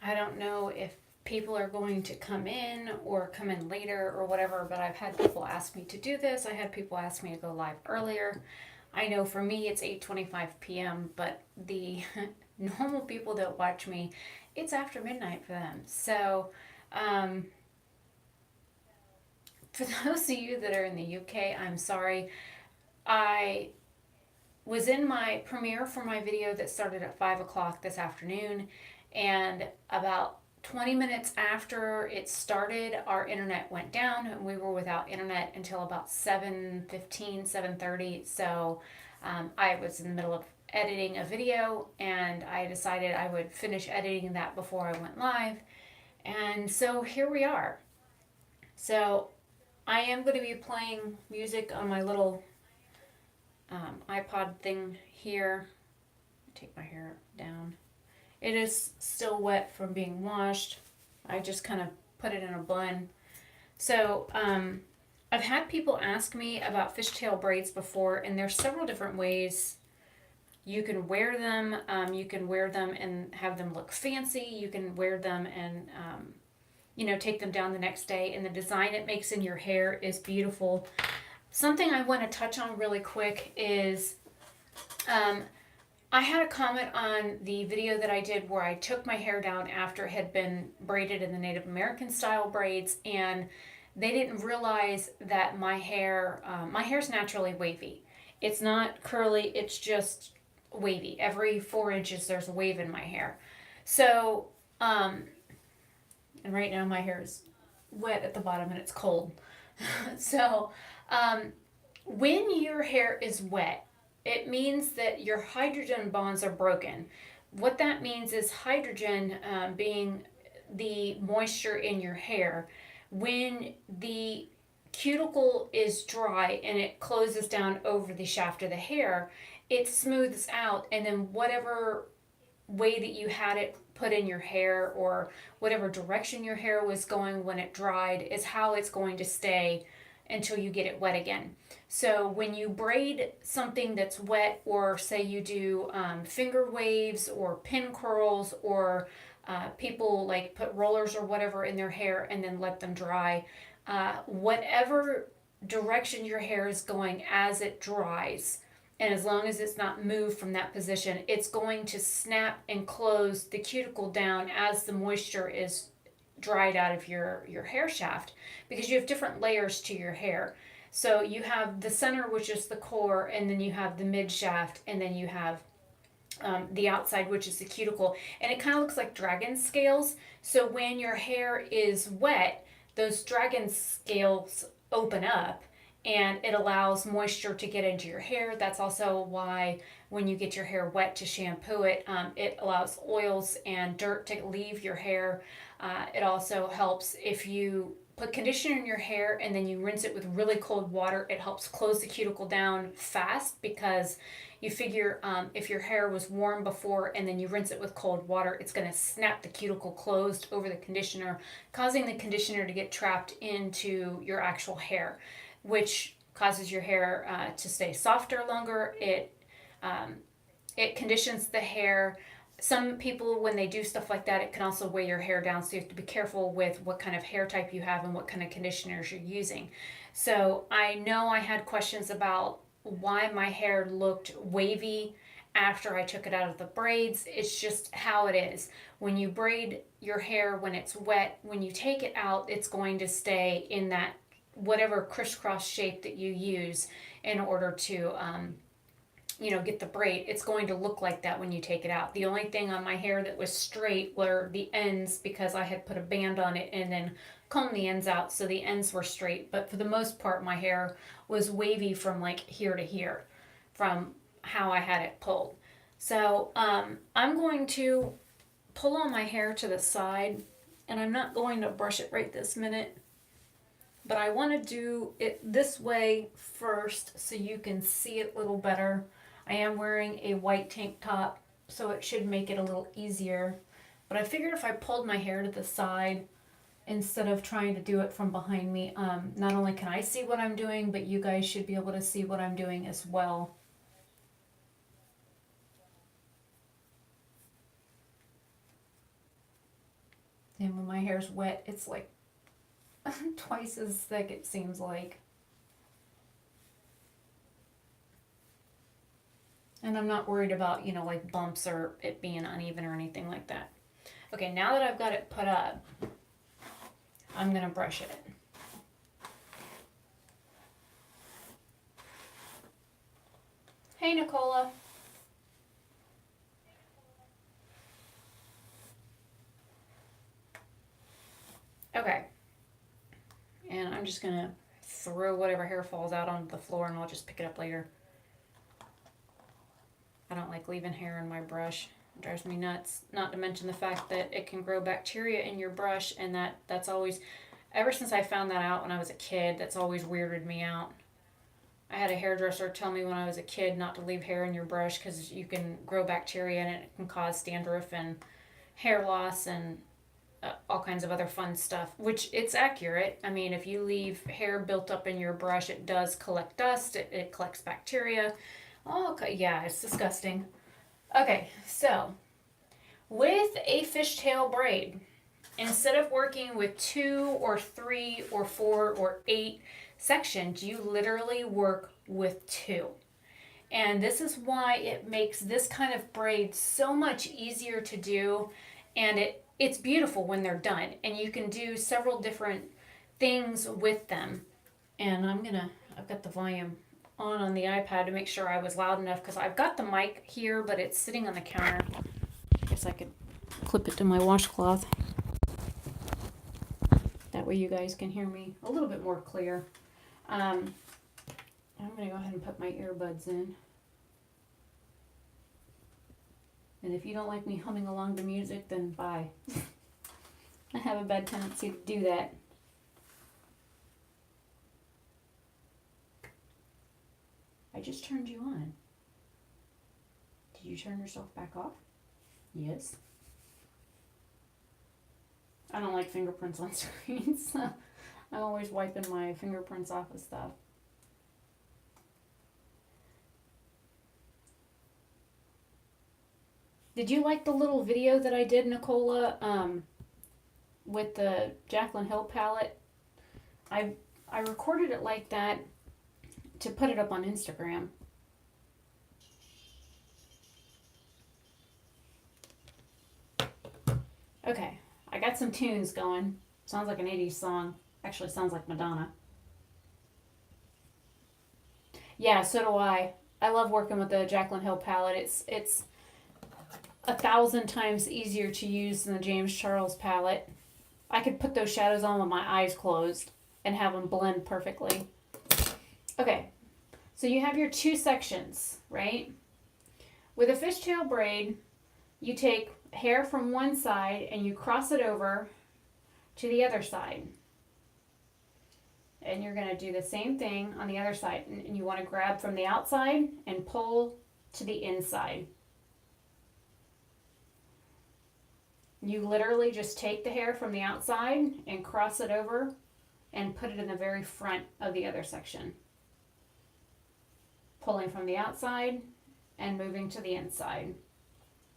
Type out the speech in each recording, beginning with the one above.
I don't know if people are going to come in or come in later or whatever, but I've had people ask me to do this. I had people ask me to go live earlier. I know for me it's 8:25 p.m., but the normal people that watch me, it's after midnight for them. So, um, for those of you that are in the UK, I'm sorry. I was in my premiere for my video that started at 5 o'clock this afternoon, and about 20 minutes after it started, our internet went down, and we were without internet until about 7:15, 7:30. So I was in the middle of editing a video, and I decided I would finish editing that before I went live. And so here we are. So I am going to be playing music on my little iPod thing here. Take my hair down. It is still wet from being washed. I just kind of put it in a bun. So I've had people ask me about fishtail braids before, and there's several different ways you can wear them. You can wear them and have them look fancy. You can wear them and take them down the next day. And the design it makes in your hair is beautiful. Something I want to touch on really quick is I had a comment on the video that I did where I took my hair down after it had been braided in the Native American style braids, and they didn't realize that my hair's naturally wavy. It's not curly, it's just wavy. Every 4 inches there's a wave in my hair. So, and right now my hair is wet at the bottom and it's cold. So, when your hair is wet, it means that your hydrogen bonds are broken. What that means is hydrogen, being the moisture in your hair, when the cuticle is dry and it closes down over the shaft of the hair, it smooths out, and then whatever way that you had it put in your hair or whatever direction your hair was going when it dried is how it's going to stay until you get it wet again. So when you braid something that's wet, or say you do finger waves or pin curls, or people like put rollers or whatever in their hair and then let them dry, whatever direction your hair is going as it dries, and as long as it's not moved from that position, it's going to snap and close the cuticle down as the moisture is dried out of your hair shaft, because you have different layers to your hair. So you have the center, which is the core, and then you have the mid shaft, and then you have the outside, which is the cuticle, and it kind of looks like dragon scales. So when your hair is wet, those dragon scales open up and it allows moisture to get into your hair. That's also why when you get your hair wet to shampoo it, it allows oils and dirt to leave your hair. It also helps if you put conditioner in your hair and then you rinse it with really cold water. It helps close the cuticle down fast, because you figure if your hair was warm before and then you rinse it with cold water, it's going to snap the cuticle closed over the conditioner, causing the conditioner to get trapped into your actual hair, which causes your hair to stay softer longer. It conditions the hair. Some people, when they do stuff like that, it can also weigh your hair down, so you have to be careful with what kind of hair type you have and what kind of conditioners you're using. So I know I had questions about why my hair looked wavy after I took it out of the braids. It's just how it is. When you braid your hair when it's wet, when you take it out, it's going to stay in that whatever crisscross shape that you use in order to get the braid. It's going to look like that when you take it out. The only thing on my hair that was straight were the ends, because I had put a band on it and then combed the ends out, so the ends were straight. But for the most part, my hair was wavy from like here to here from how I had it pulled. So I'm going to pull all my hair to the side, and I'm not going to brush it right this minute, but I want to do it this way first so you can see it a little better. I am wearing a white tank top, so it should make it a little easier. But I figured if I pulled my hair to the side instead of trying to do it from behind me, not only can I see what I'm doing, but you guys should be able to see what I'm doing as well. And when my hair's wet, it's like twice as thick, it seems like. And I'm not worried about, like bumps or it being uneven or anything like that. Okay, now that I've got it put up, I'm going to brush it. Hey, Nicola. Okay. And I'm just going to throw whatever hair falls out onto the floor and I'll just pick it up later. I don't like leaving hair in my brush. It drives me nuts. Not to mention the fact that it can grow bacteria in your brush, and that's always, ever since I found that out when I was a kid, that's always weirded me out. I had a hairdresser tell me when I was a kid not to leave hair in your brush because you can grow bacteria and it can cause dandruff and hair loss and all kinds of other fun stuff, which it's accurate. I mean, if you leave hair built up in your brush, it does collect dust, it collects bacteria. Oh, okay, yeah, it's disgusting. Okay, so with a fishtail braid, instead of working with 2 or 3 or 4 or 8 sections, you literally work with 2. And this is why it makes this kind of braid so much easier to do, and it's beautiful when they're done, and you can do several different things with them. And I've got the volume on the iPad to make sure I was loud enough because I've got the mic here, but it's sitting on the counter. I guess I could clip it to my washcloth. That way you guys can hear me a little bit more clear. I'm going to go ahead and put my earbuds in. And if you don't like me humming along to music, then bye. I have a bad tendency to do that. I just turned you on. Did you turn yourself back off? Yes. I don't like fingerprints on screens. I'm always wiping my fingerprints off of stuff. Did you like the little video that I did, Nicola, with the Jaclyn Hill palette? I recorded it like that to put it up on Instagram. Okay, I got some tunes going. Sounds like an 80s song. Actually sounds like Madonna. Yeah, so do I. I love working with the Jaclyn Hill palette. It's 1,000 times easier to use than the James Charles palette. I could put those shadows on with my eyes closed and have them blend perfectly. Okay, so you have your 2 sections, right? With a fishtail braid, you take hair from one side and you cross it over to the other side. And you're going to do the same thing on the other side. And you want to grab from the outside and pull to the inside. You literally just take the hair from the outside and cross it over and put it in the very front of the other section. Pulling from the outside and moving to the inside.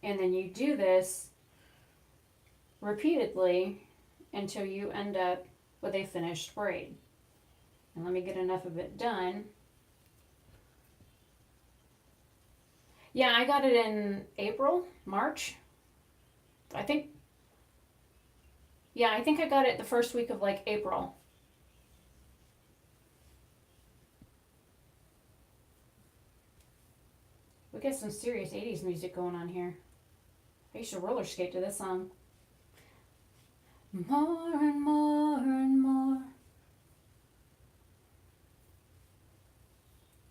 And then you do this repeatedly until you end up with a finished braid. And let me get enough of it done. Yeah, I got it in April, March. I think I got it the first week of like April. We got some serious 80s music going on here. I used to roller skate to this song. More and more and more.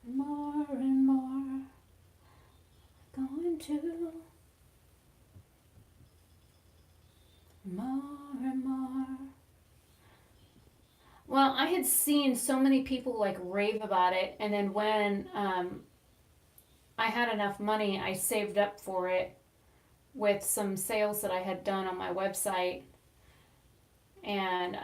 More and more. Going to. More and more. Well, I had seen so many people like rave about it, and then when I had enough money, I saved up for it with some sales that I had done on my website, and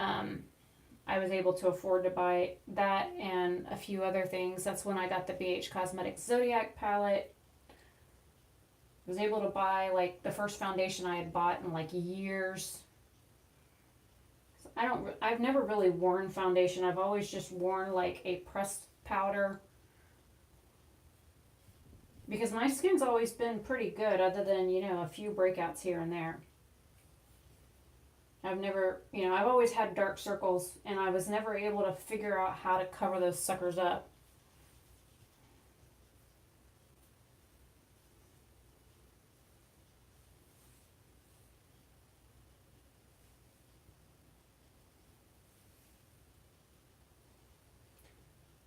I was able to afford to buy that and a few other things. That's when I got the BH Cosmetics Zodiac palette. I was able to buy like the first foundation I had bought in like years. I've never really worn foundation. I've always just worn like a pressed powder because my skin's always been pretty good other than, a few breakouts here and there. I've never, I've always had dark circles and I was never able to figure out how to cover those suckers up.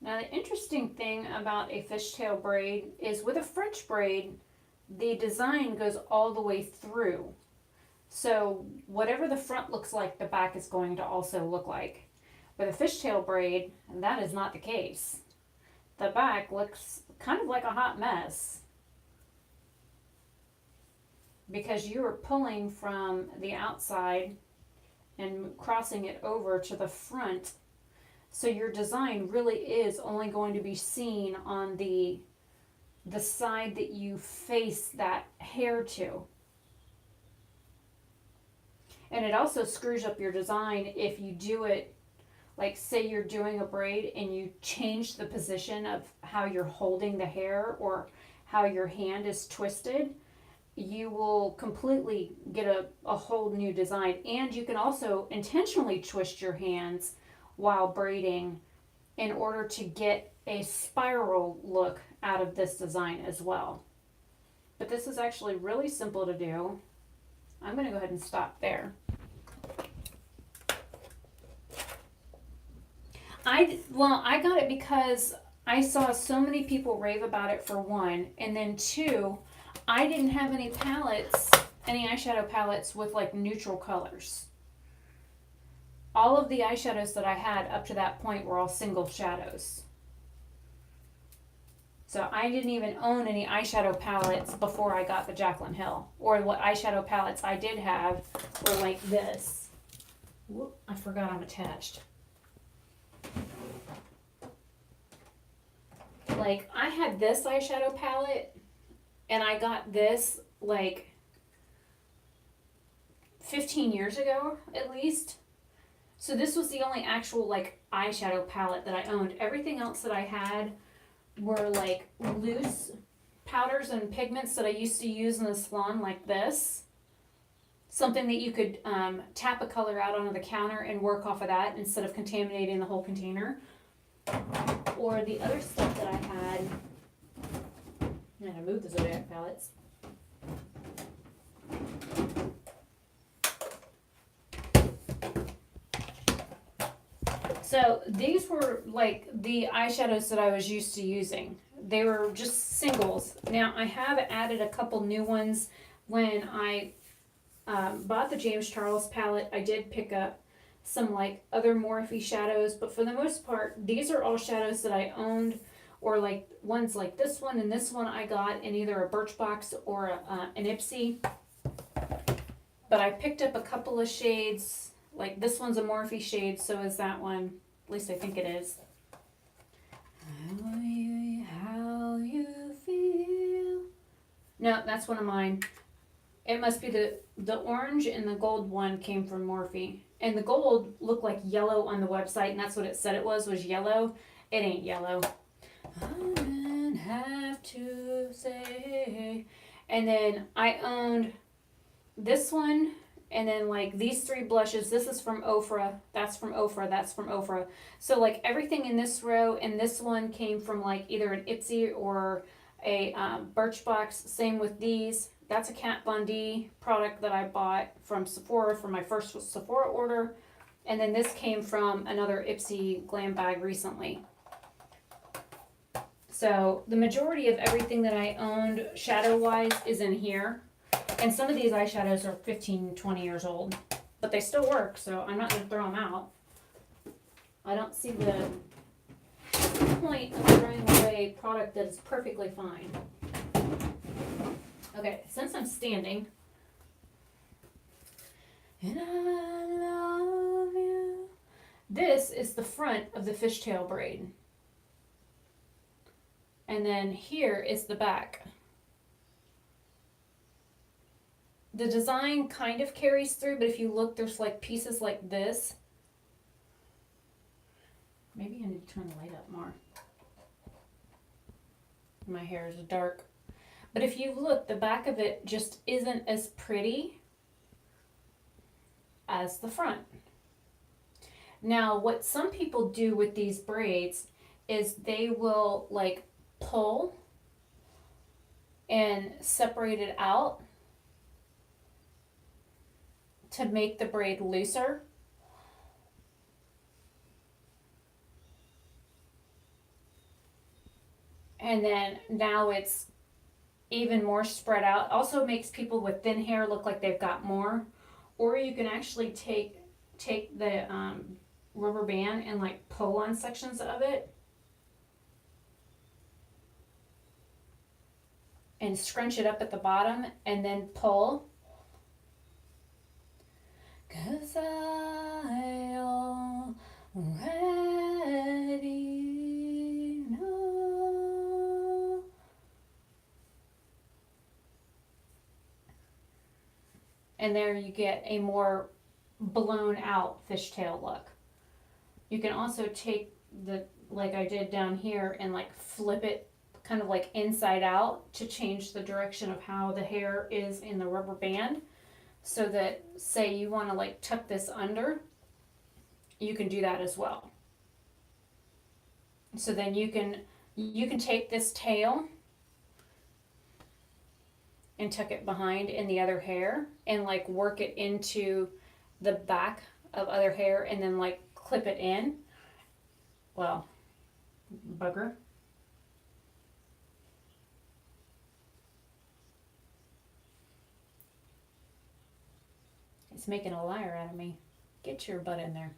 Now the interesting thing about a fishtail braid is with a French braid, the design goes all the way through. So whatever the front looks like, the back is going to also look like. With a fishtail braid, that is not the case. The back looks kind of like a hot mess because you are pulling from the outside and crossing it over to the front. So your design really is only going to be seen on the side that you face that hair to. And it also screws up your design if you do it, like say you're doing a braid and you change the position of how you're holding the hair or how your hand is twisted, you will completely get a whole new design. And you can also intentionally twist your hands while braiding in order to get a spiral look out of this design as well. But this is actually really simple to do. I'm going to go ahead and stop there. I got it because I saw so many people rave about it for one, and then two, I didn't have any eyeshadow palettes with like neutral colors. All of the eyeshadows that I had up to that point were all single shadows. So I didn't even own any eyeshadow palettes before I got the Jaclyn Hill. Or what eyeshadow palettes I did have were like this. Whoop, I forgot I'm attached. Like I had this eyeshadow palette and I got this like 15 years ago at least. So this was the only actual like eyeshadow palette that I owned. Everything else that I had were like loose powders and pigments that I used to use in the salon, like this. Something that you could tap a color out onto the counter and work off of that instead of contaminating the whole container. Or the other stuff that I had, and I moved the Zodiac palettes. So these were like the eyeshadows that I was used to using. They were just singles. Now I have added a couple new ones. When I bought the James Charles palette, I did pick up some like other Morphe shadows, but for the most part, these are all shadows that I owned, or like ones like this one and this one I got in either a Birchbox or an Ipsy. But I picked up a couple of shades. Like this one's a Morphe shade, so is that one. At least I think it is. How you feel. No, that's one of mine. It must be the orange and the gold one came from Morphe. And the gold looked like yellow on the website, and that's what it said it was yellow. It ain't yellow. I didn't have to say. And then I owned this one, and then like these three blushes. This is from Ofra, that's from Ofra, that's from Ofra. So like everything in this row and this one came from like either an Ipsy or a Birchbox. Same with these. That's a Kat Von D product that I bought from Sephora for my first Sephora order. And then this came from another Ipsy glam bag recently. So the majority of everything that I owned shadow-wise is in here. And some of these eyeshadows are 15, 20 years old. But they still work, so I'm not going to throw them out. I don't see the point of throwing away a product that is perfectly fine. Okay, since I'm standing, and I love you, this is the front of the fishtail braid. And then here is the back. The design kind of carries through, but if you look, there's like pieces like this Maybe I need to turn the light up more. My hair is dark. But if you look, the back of it just isn't as pretty as the front. Now, what some people do with these braids is they will like pull and separate it out to make the braid looser. And then now it's even more spread out. Also makes people with thin hair look like they've got more. Or you can actually take the rubber band and like pull on sections of it and scrunch it up at the bottom and then pull. 'Cause I already know. And there you get a more blown out fishtail look. You can also take the, like I did down here, and like flip it kind of like inside out to change the direction of how the hair is in the rubber band. So that, say you want to like tuck this under, you can do that as well. So then you can take this tail and tuck it behind in the other hair and like work it into the back of other hair and then like clip it in. Well, bugger. It's making a liar out of me. Get your butt in there.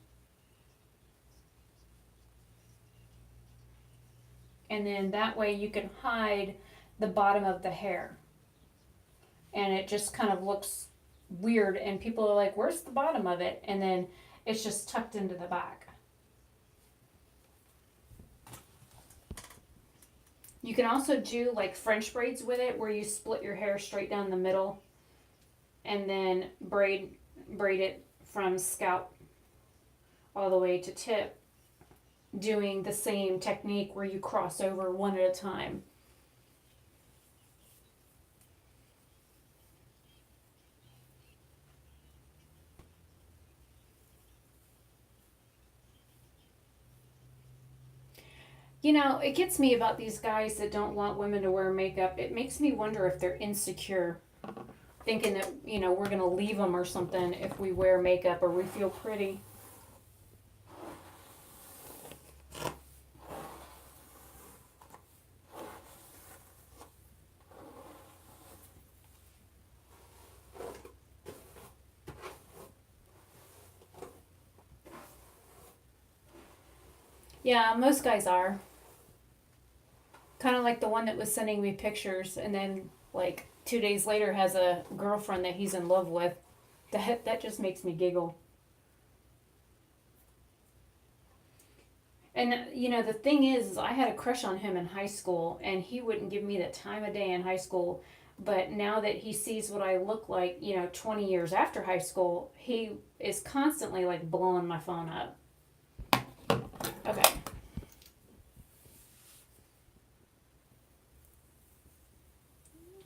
And then that way you can hide the bottom of the hair. And it just kind of looks weird and people are like, where's the bottom of it? And then it's just tucked into the back. You can also do like French braids with it, where you split your hair straight down the middle and then braid it from scalp all the way to tip, doing the same technique where you cross over one at a time. You know, it gets me about these guys that don't want women to wear makeup. It makes me wonder if they're insecure, thinking that, you know, we're going to leave them or something if we wear makeup or we feel pretty. Yeah, most guys are. Kind of like the one that was sending me pictures and then like 2 days later has a girlfriend that he's in love with. That just makes me giggle. And you know, the thing is I had a crush on him in high school and he wouldn't give me the time of day in high school. But now that he sees what I look like, you know, 20 years after high school, he is constantly like blowing my phone up. Okay.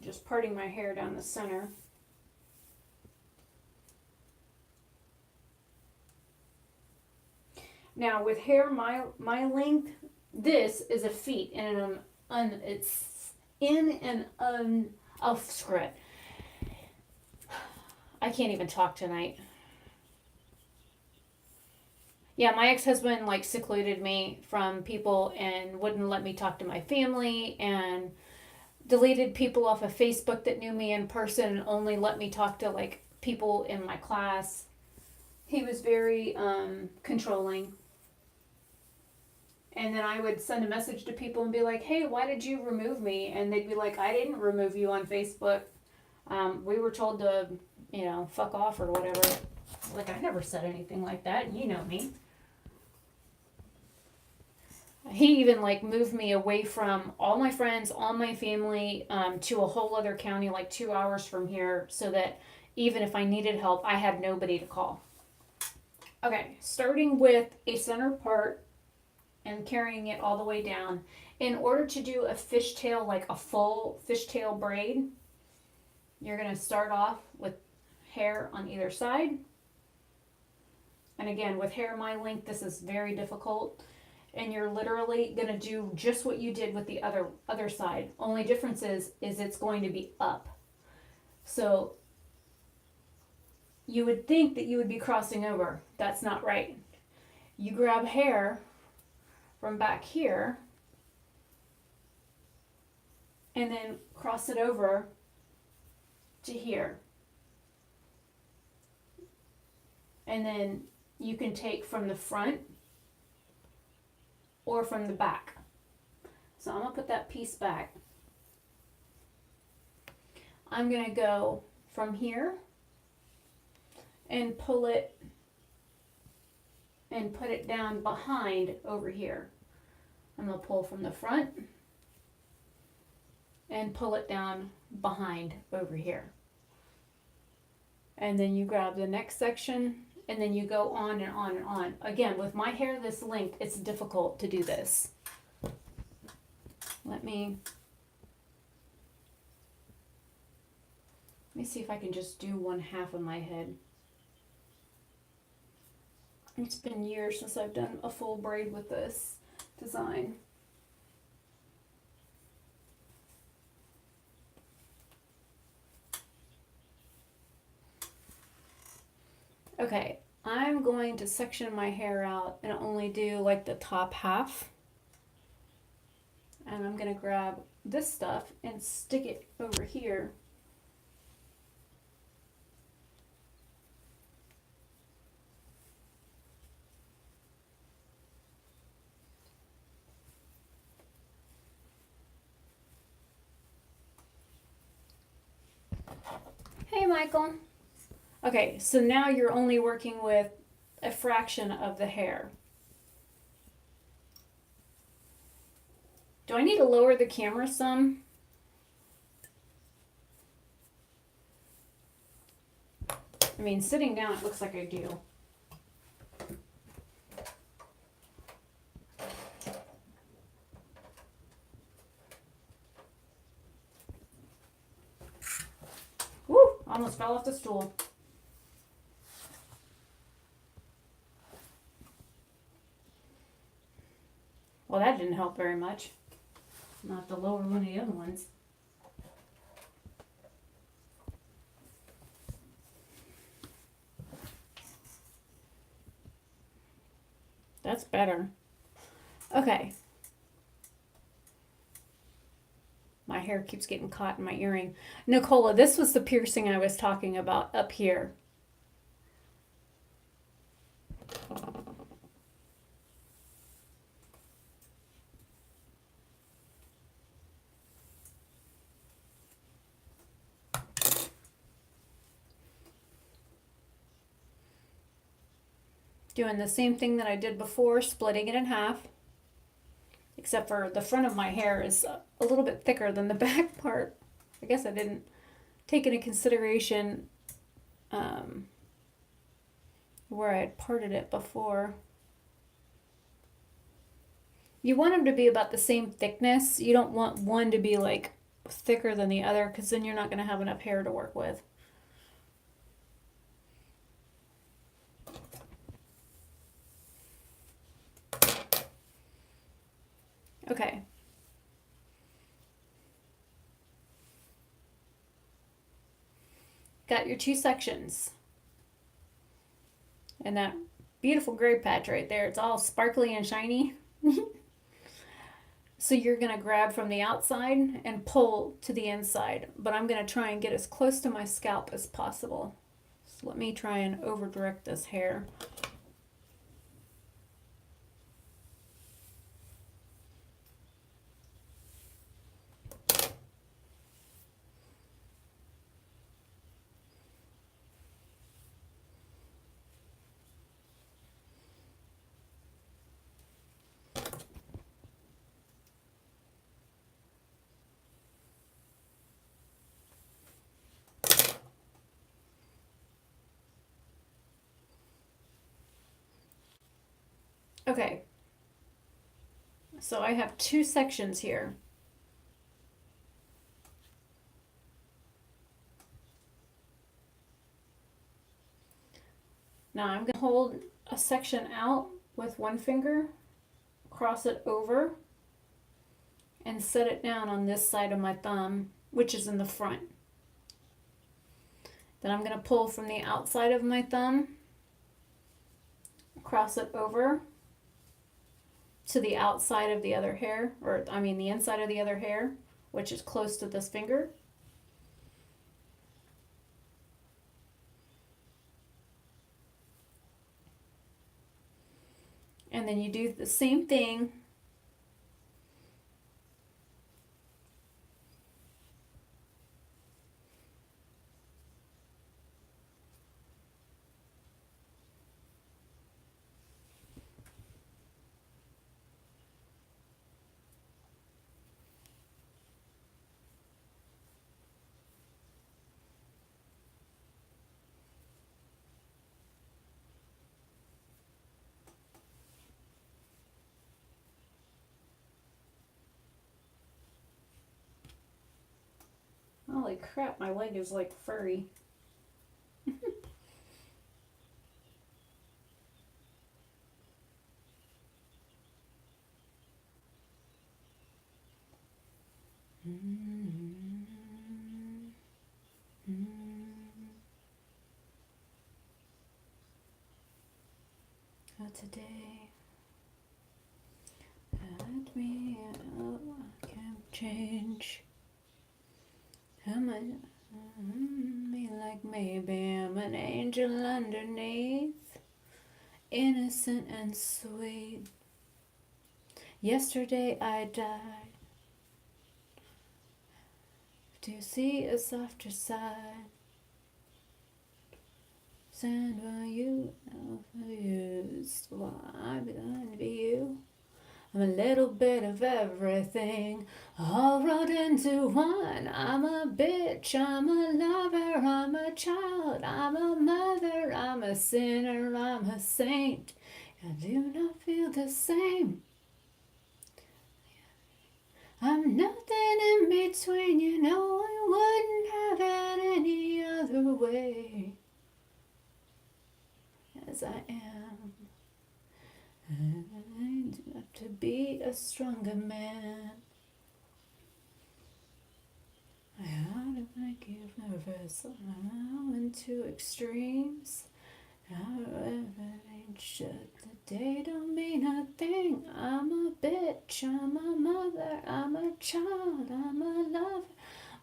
Just parting my hair down the center. Now with hair my length, this is a feet and it's in an oh screw it. I can't even talk tonight. Yeah, my ex-husband like secluded me from people and wouldn't let me talk to my family and deleted people off of Facebook that knew me in person and only let me talk to like people in my class. He was very controlling. And then I would send a message to people and be like, hey, why did you remove me? And they'd be like, I didn't remove you on Facebook. We were told to, you know, fuck off or whatever. Like, I never said anything like that. You know me. He even like moved me away from all my friends, all my family, to a whole other county, like 2 hours from here, so that even if I needed help, I had nobody to call. Okay, starting with a center part, and carrying it all the way down. In order to do a fishtail, like a full fishtail braid, you're going to start off with hair on either side. And again, with hair my length, this is very difficult. And you're literally going to do just what you did with the other side. Only difference is it's going to be up. So you would think that you would be crossing over. That's not right. You grab hair from back here and then cross it over to here. And then you can take from the front or from the back. So I'm gonna put that piece back. I'm gonna go from here and pull it and put it down behind over here. I'm gonna pull from the front and pull it down behind over here. And then you grab the next section and then you go on and on and on. Again, with my hair this length, it's difficult to do this. Let me see if I can just do one half of my head. It's been years since I've done a full braid with this design. Okay, I'm going to section my hair out and only do like the top half. And I'm going to grab this stuff and stick it over here. Hey, Michael. Okay, so now you're only working with a fraction of the hair. Do I need to lower the camera some? I mean, sitting down, it looks like I do. Woo! Almost fell off the stool. Well, that didn't help very much. I'm gonna have to lower one of the other ones. That's better. Okay. My hair keeps getting caught in my earring. Nicola, this was the piercing I was talking about up here. Doing the same thing that I did before, splitting it in half. Except for the front of my hair is a little bit thicker than the back part. I guess I didn't take into consideration where I had parted it before. You want them to be about the same thickness. You don't want one to be like thicker than the other because then you're not going to have enough hair to work with. Okay. Got your two sections. And that beautiful gray patch right there, it's all sparkly and shiny. So you're going to grab from the outside and pull to the inside. But I'm going to try and get as close to my scalp as possible. So let me try and over direct this hair. Okay. So I have two sections here. Now I'm going to hold a section out with one finger, cross it over, and set it down on this side of my thumb, which is in the front. Then I'm going to pull from the outside of my thumb, cross it over to the outside of the other hair, or I mean the inside of the other hair, which is close to this finger. And then you do the same thing Holy crap, my leg is like furry. Today, let me I can't change. Am I me like maybe I'm an angel underneath, innocent and sweet. Yesterday I died to see a softer side. Sand while you used, why I belong to you. I'm a little bit of everything, all rolled into one. I'm a bitch, I'm a lover, I'm a child, I'm a mother, I'm a sinner, I'm a saint. I do not feel the same. I'm nothing in between, you know I wouldn't have it any other way. As I am, I do have to be a stronger man. How do I get nervous? I'm into extremes. Just the day don't mean a thing. I'm a bitch, I'm a mother, I'm a child, I'm a lover,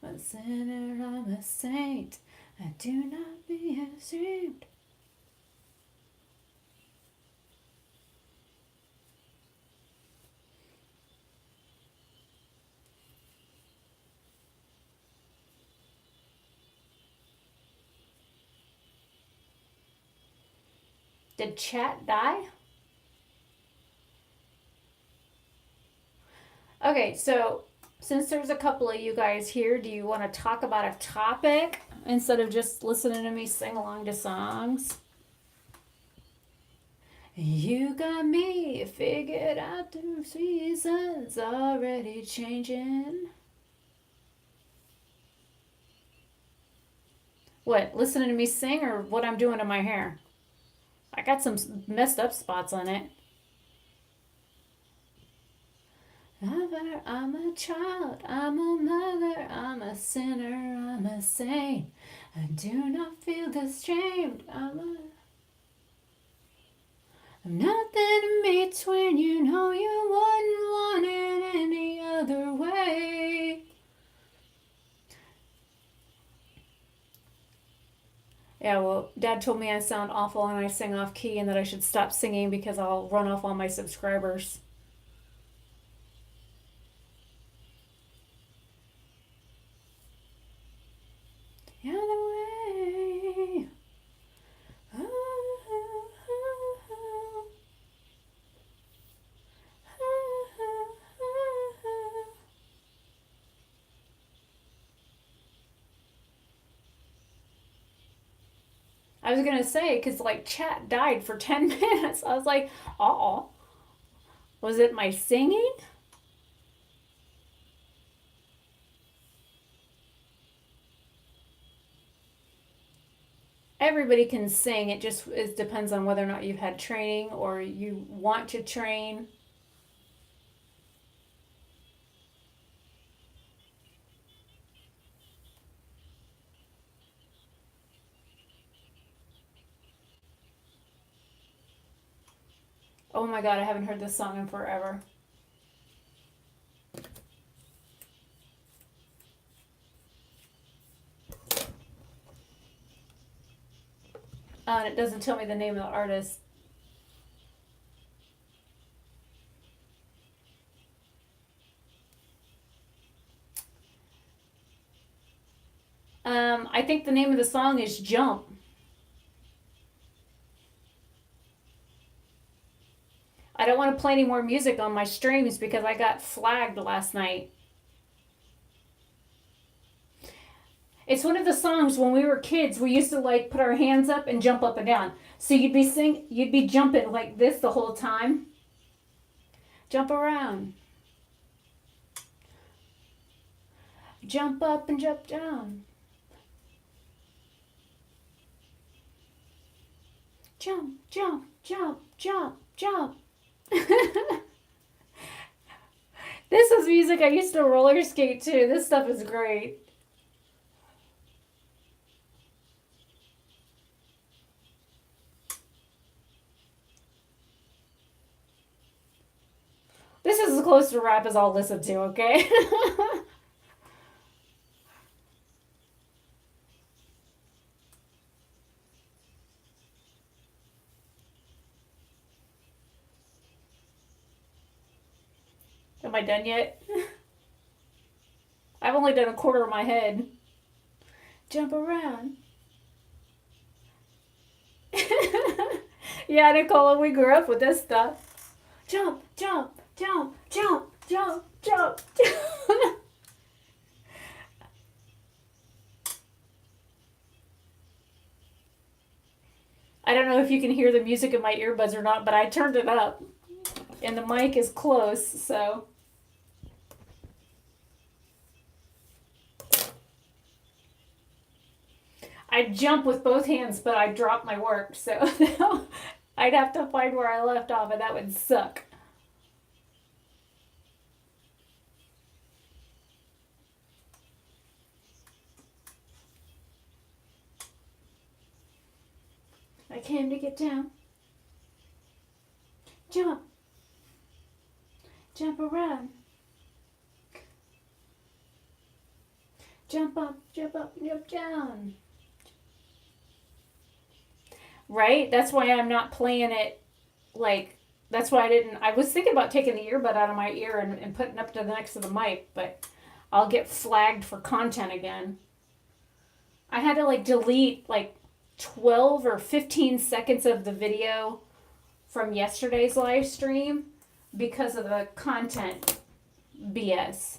I'm a sinner, I'm a saint. I do not be ashamed. Did chat die? Okay, so since there's a couple of you guys here, do you want to talk about a topic instead of just listening to me sing along to songs? You got me figured out the seasons already changing. What, listening to me sing or what I'm doing to my hair? I got some messed up spots on it. I'm a child, I'm a mother, I'm a sinner, I'm a saint. I do not feel ashamed. I'm nothing in between, you know you wouldn't want it any other way. Yeah, well, Dad told me I sound awful and I sing off key and that I should stop singing because I'll run off all my subscribers. Yeah, the way. I was gonna say, because like chat died for 10 minutes. I was like, oh. Was it my singing? Everybody can sing. It depends on whether or not you've had training or you want to train. Oh my god, I haven't heard this song in forever. And it doesn't tell me the name of the artist. I think the name of the song is Jump. I don't want to play any more music on my streams because I got flagged last night. It's one of the songs when we were kids. We used to like put our hands up and jump up and down. So you'd be jumping like this the whole time. Jump around. Jump up and jump down. Jump, jump, jump, jump, jump. This is music I used to roller skate too. This stuff is great. This is as close to rap as I'll listen to, okay? Am I done yet? I've only done a quarter of my head. Jump around. Yeah, Nicole, we grew up with this stuff. Jump, jump, jump, jump, jump, jump, jump. I don't know if you can hear the music in my earbuds or not, but I turned it up. And the mic is close, so... I jump with both hands, but I drop my work, so I'd have to find where I left off, and that would suck. I came to get down. Jump. Jump around. Jump up, jump down. Right? That's why I'm not playing it like, that's why I was thinking about taking the earbud out of my ear and putting up to the next to the mic, but I'll get flagged for content again. I had to like delete like 12 or 15 seconds of the video from yesterday's live stream because of the content BS.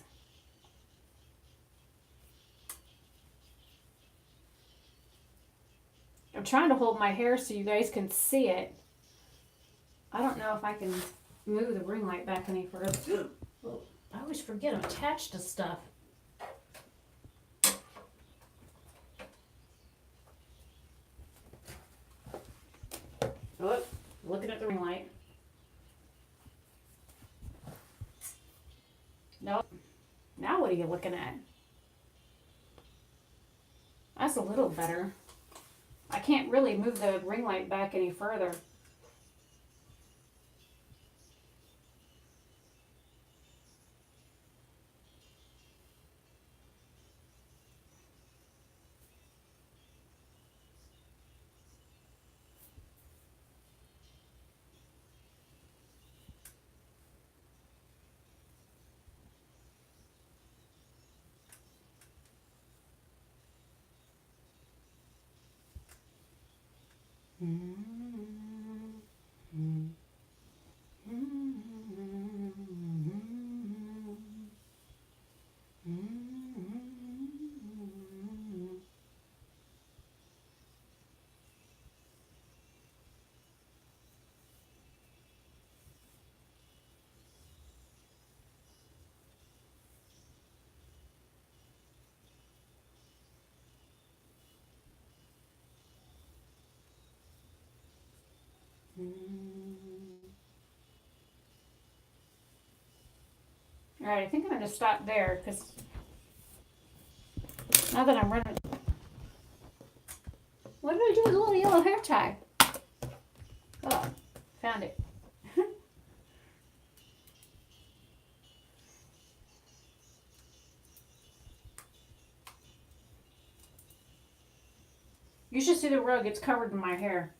I'm trying to hold my hair so you guys can see it. I don't know if I can move the ring light back any further. I always forget I'm attached to stuff. Oh, looking at the ring light. Nope. Now what are you looking at? That's a little better. I can't really move the ring light back any further. All right, I think I'm going to stop there because now that I'm running. What did I do with the little yellow hair tie? Oh, found it. You should see the rug. It's covered in my hair.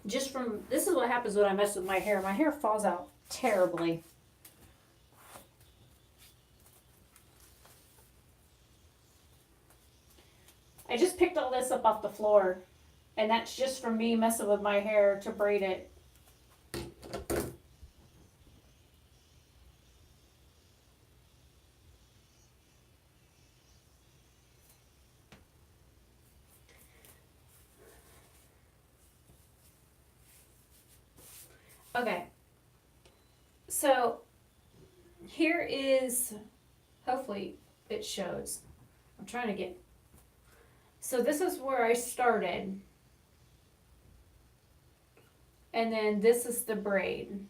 Just from, this is what happens when I mess with my hair. My hair falls out terribly. I just picked all this up off the floor, and that's just from me messing with my hair to braid it. Okay, so here is, hopefully it shows. I'm trying to get, so this is where I started. And then this is the braid.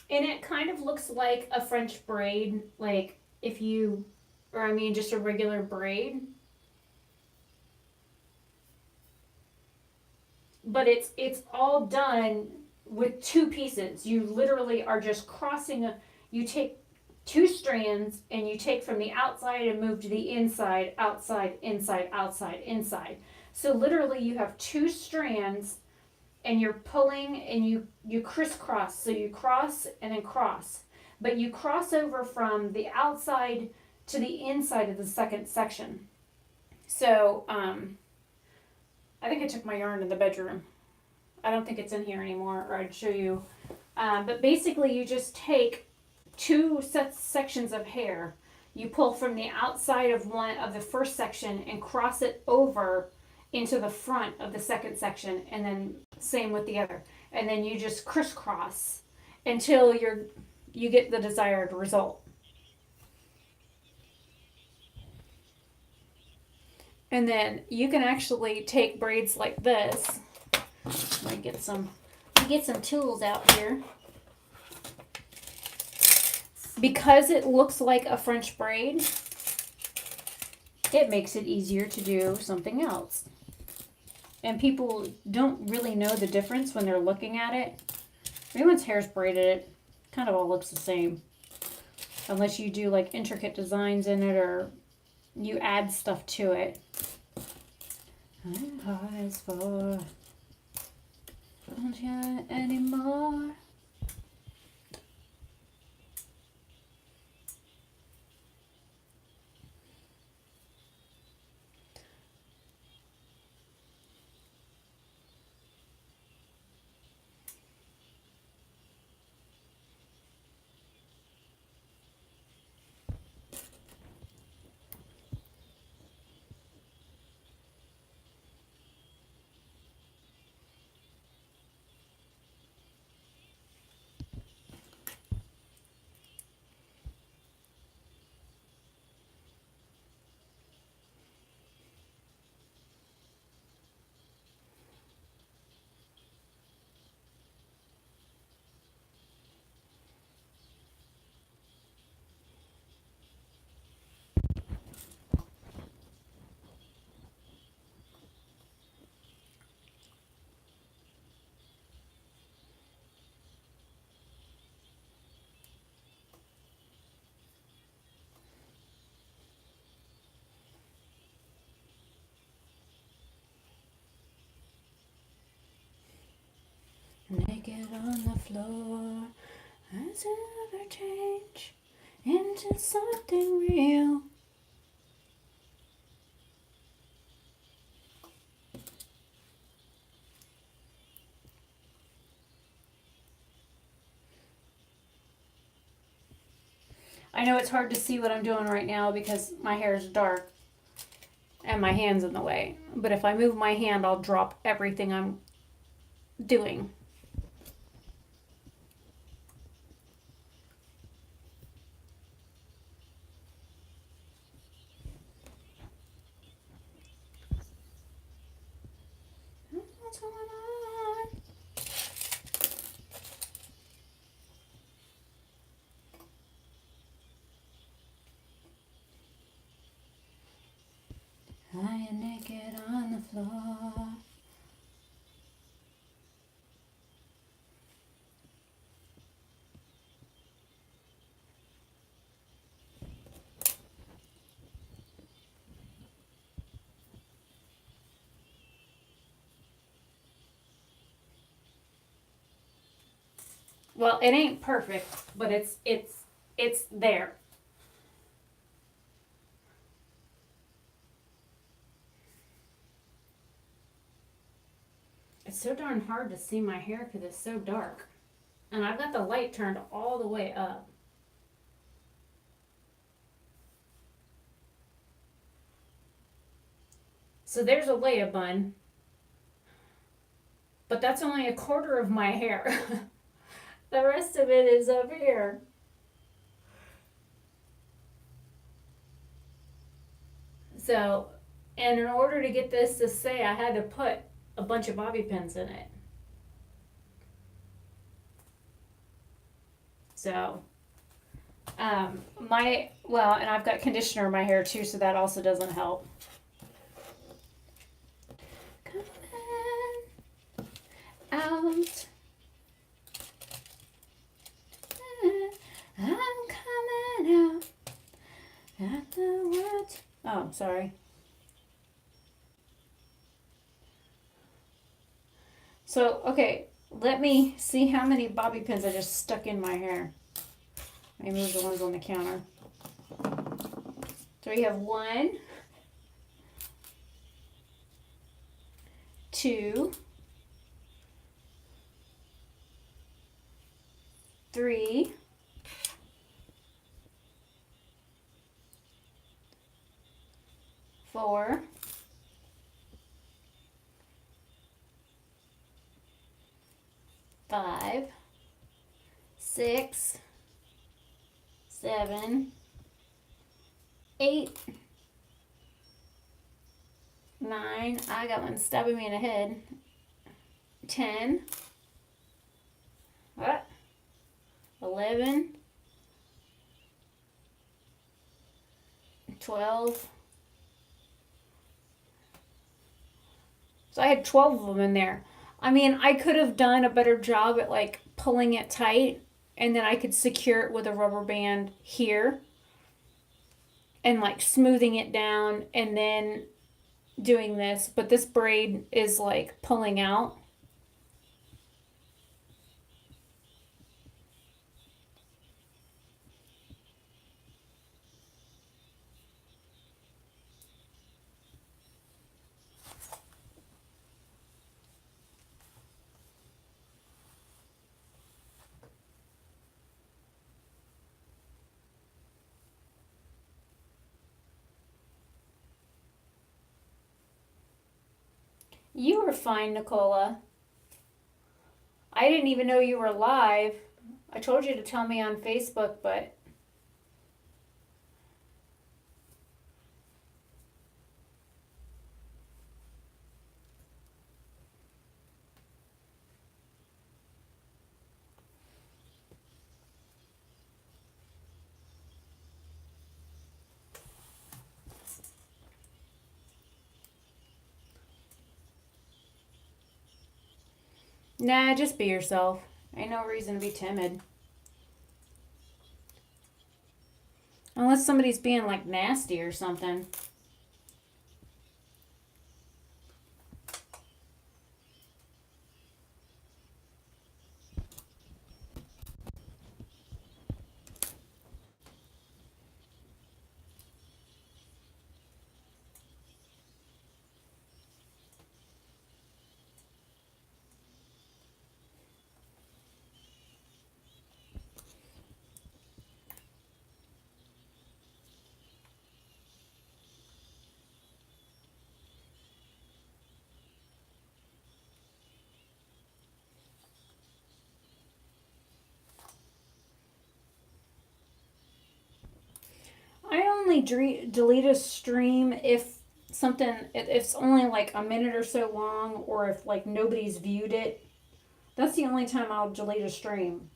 And it kind of looks like a French braid, like if you, or I mean just a regular braid. But it's all done with two pieces. You literally are just crossing you take two strands and you take from the outside and move to the inside, outside, inside, outside, inside. So literally you have two strands and you're pulling and you crisscross. So you cross and then cross. But you cross over from the outside to the inside of the second section. So I think I took my yarn in the bedroom. I don't think it's in here anymore, or I'd show you. But basically you just take two sections of hair. You pull from the outside of one of the first section and cross it over into the front of the second section, and then same with the other. And then you just crisscross until you get the desired result. And then you can actually take braids like this. Let me get some tools out here. Because it looks like a French braid, it makes it easier to do something else. And people don't really know the difference when they're looking at it. If anyone's hair's braided, it kind of all looks the same. Unless you do like intricate designs in it or you add stuff to it. I'm high as for don't hear anymore. Naked on the floor, as it ever change into something real. I know it's hard to see what I'm doing right now because my hair is dark and my hand's in the way. But if I move my hand, I'll drop everything I'm doing. What's going on? I am naked on the floor. Well, it ain't perfect, but it's there. It's so darn hard to see my hair because it's so dark. And I've got the light turned all the way up. So there's a lay-a bun. But that's only a quarter of my hair. The rest of it is up here. So, and in order to get this to stay, I had to put a bunch of bobby pins in it. So, and I've got conditioner in my hair too, so that also doesn't help. Coming out. I'm coming out. At the words. Oh, sorry. So, okay, let me see how many bobby pins I just stuck in my hair. Let me move the ones on the counter. So we have 1, 2, 3, 4, 5, 6, 7, 8, 9. I got one stabbing me in the head. 10. What? 11. 12. So I had 12 of them in there. I mean, I could have done a better job at like pulling it tight, and then I could secure it with a rubber band here and like smoothing it down and then doing this. But this braid is like pulling out. You were fine, Nicola. I didn't even know you were live. I told you to tell me on Facebook, but nah, just be yourself. Ain't no reason to be timid. Unless somebody's being like nasty or something. I only delete a stream if something, if it's only like a minute or so long, or if like nobody's viewed it, that's the only time I'll delete a stream.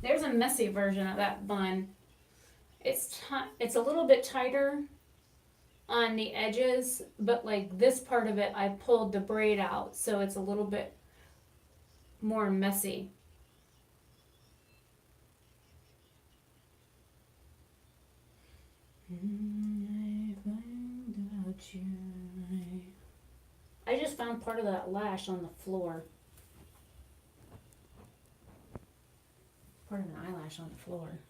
There's a messy version of that bun. It's a little bit tighter on the edges, but like this part of it, I pulled the braid out, so it's a little bit more messy. I just found part of that lash on the floor. Part of an eyelash on the floor.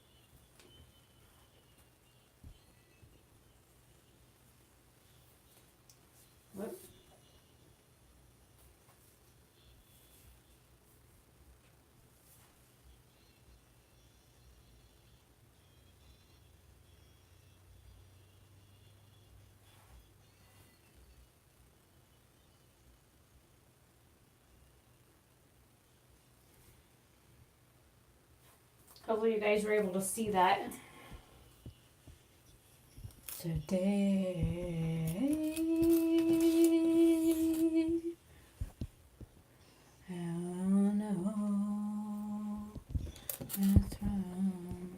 What? Hopefully you guys were able to see that. Today, I know that's wrong.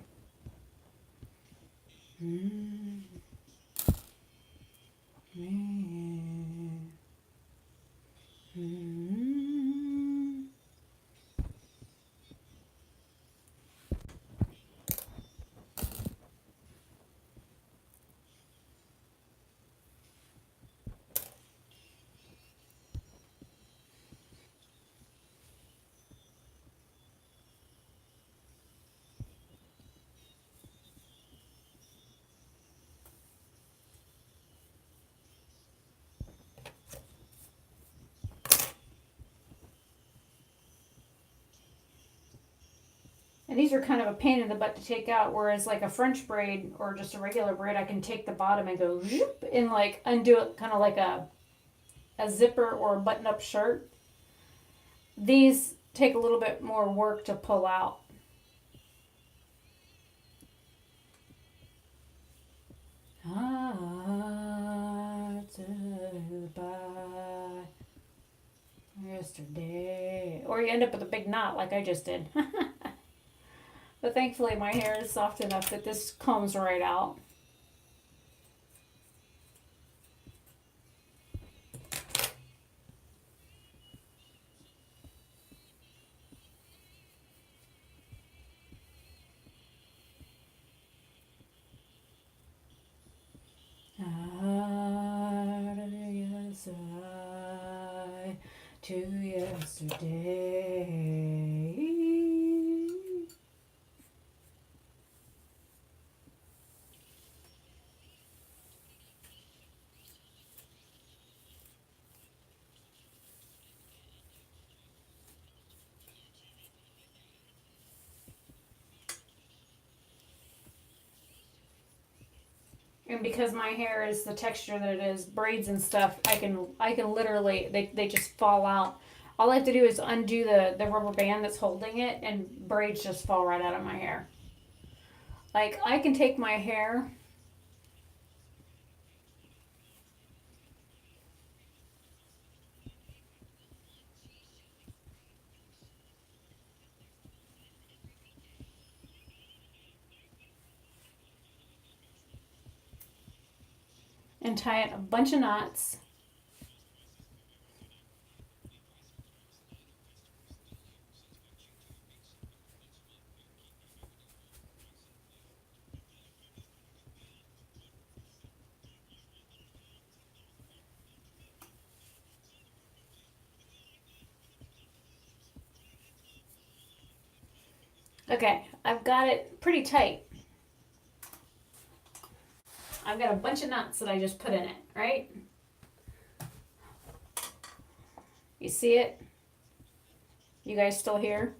And these are kind of a pain in the butt to take out, whereas like a French braid or just a regular braid, I can take the bottom and go zoop, and like undo it kind of like a zipper or a button-up shirt. These take a little bit more work to pull out. Yesterday. Or you end up with a big knot like I just did. But thankfully my hair is soft enough that this combs right out. To yesterday. And because my hair is the texture that it is, braids and stuff, I can literally, they just fall out. All I have to do is undo the rubber band that's holding it, and braids just fall right out of my hair. Like, I can take my hair and tie it a bunch of knots. Okay, I've got it pretty tight. I've got a bunch of knots that I just put in it, right? You see it? You guys still here?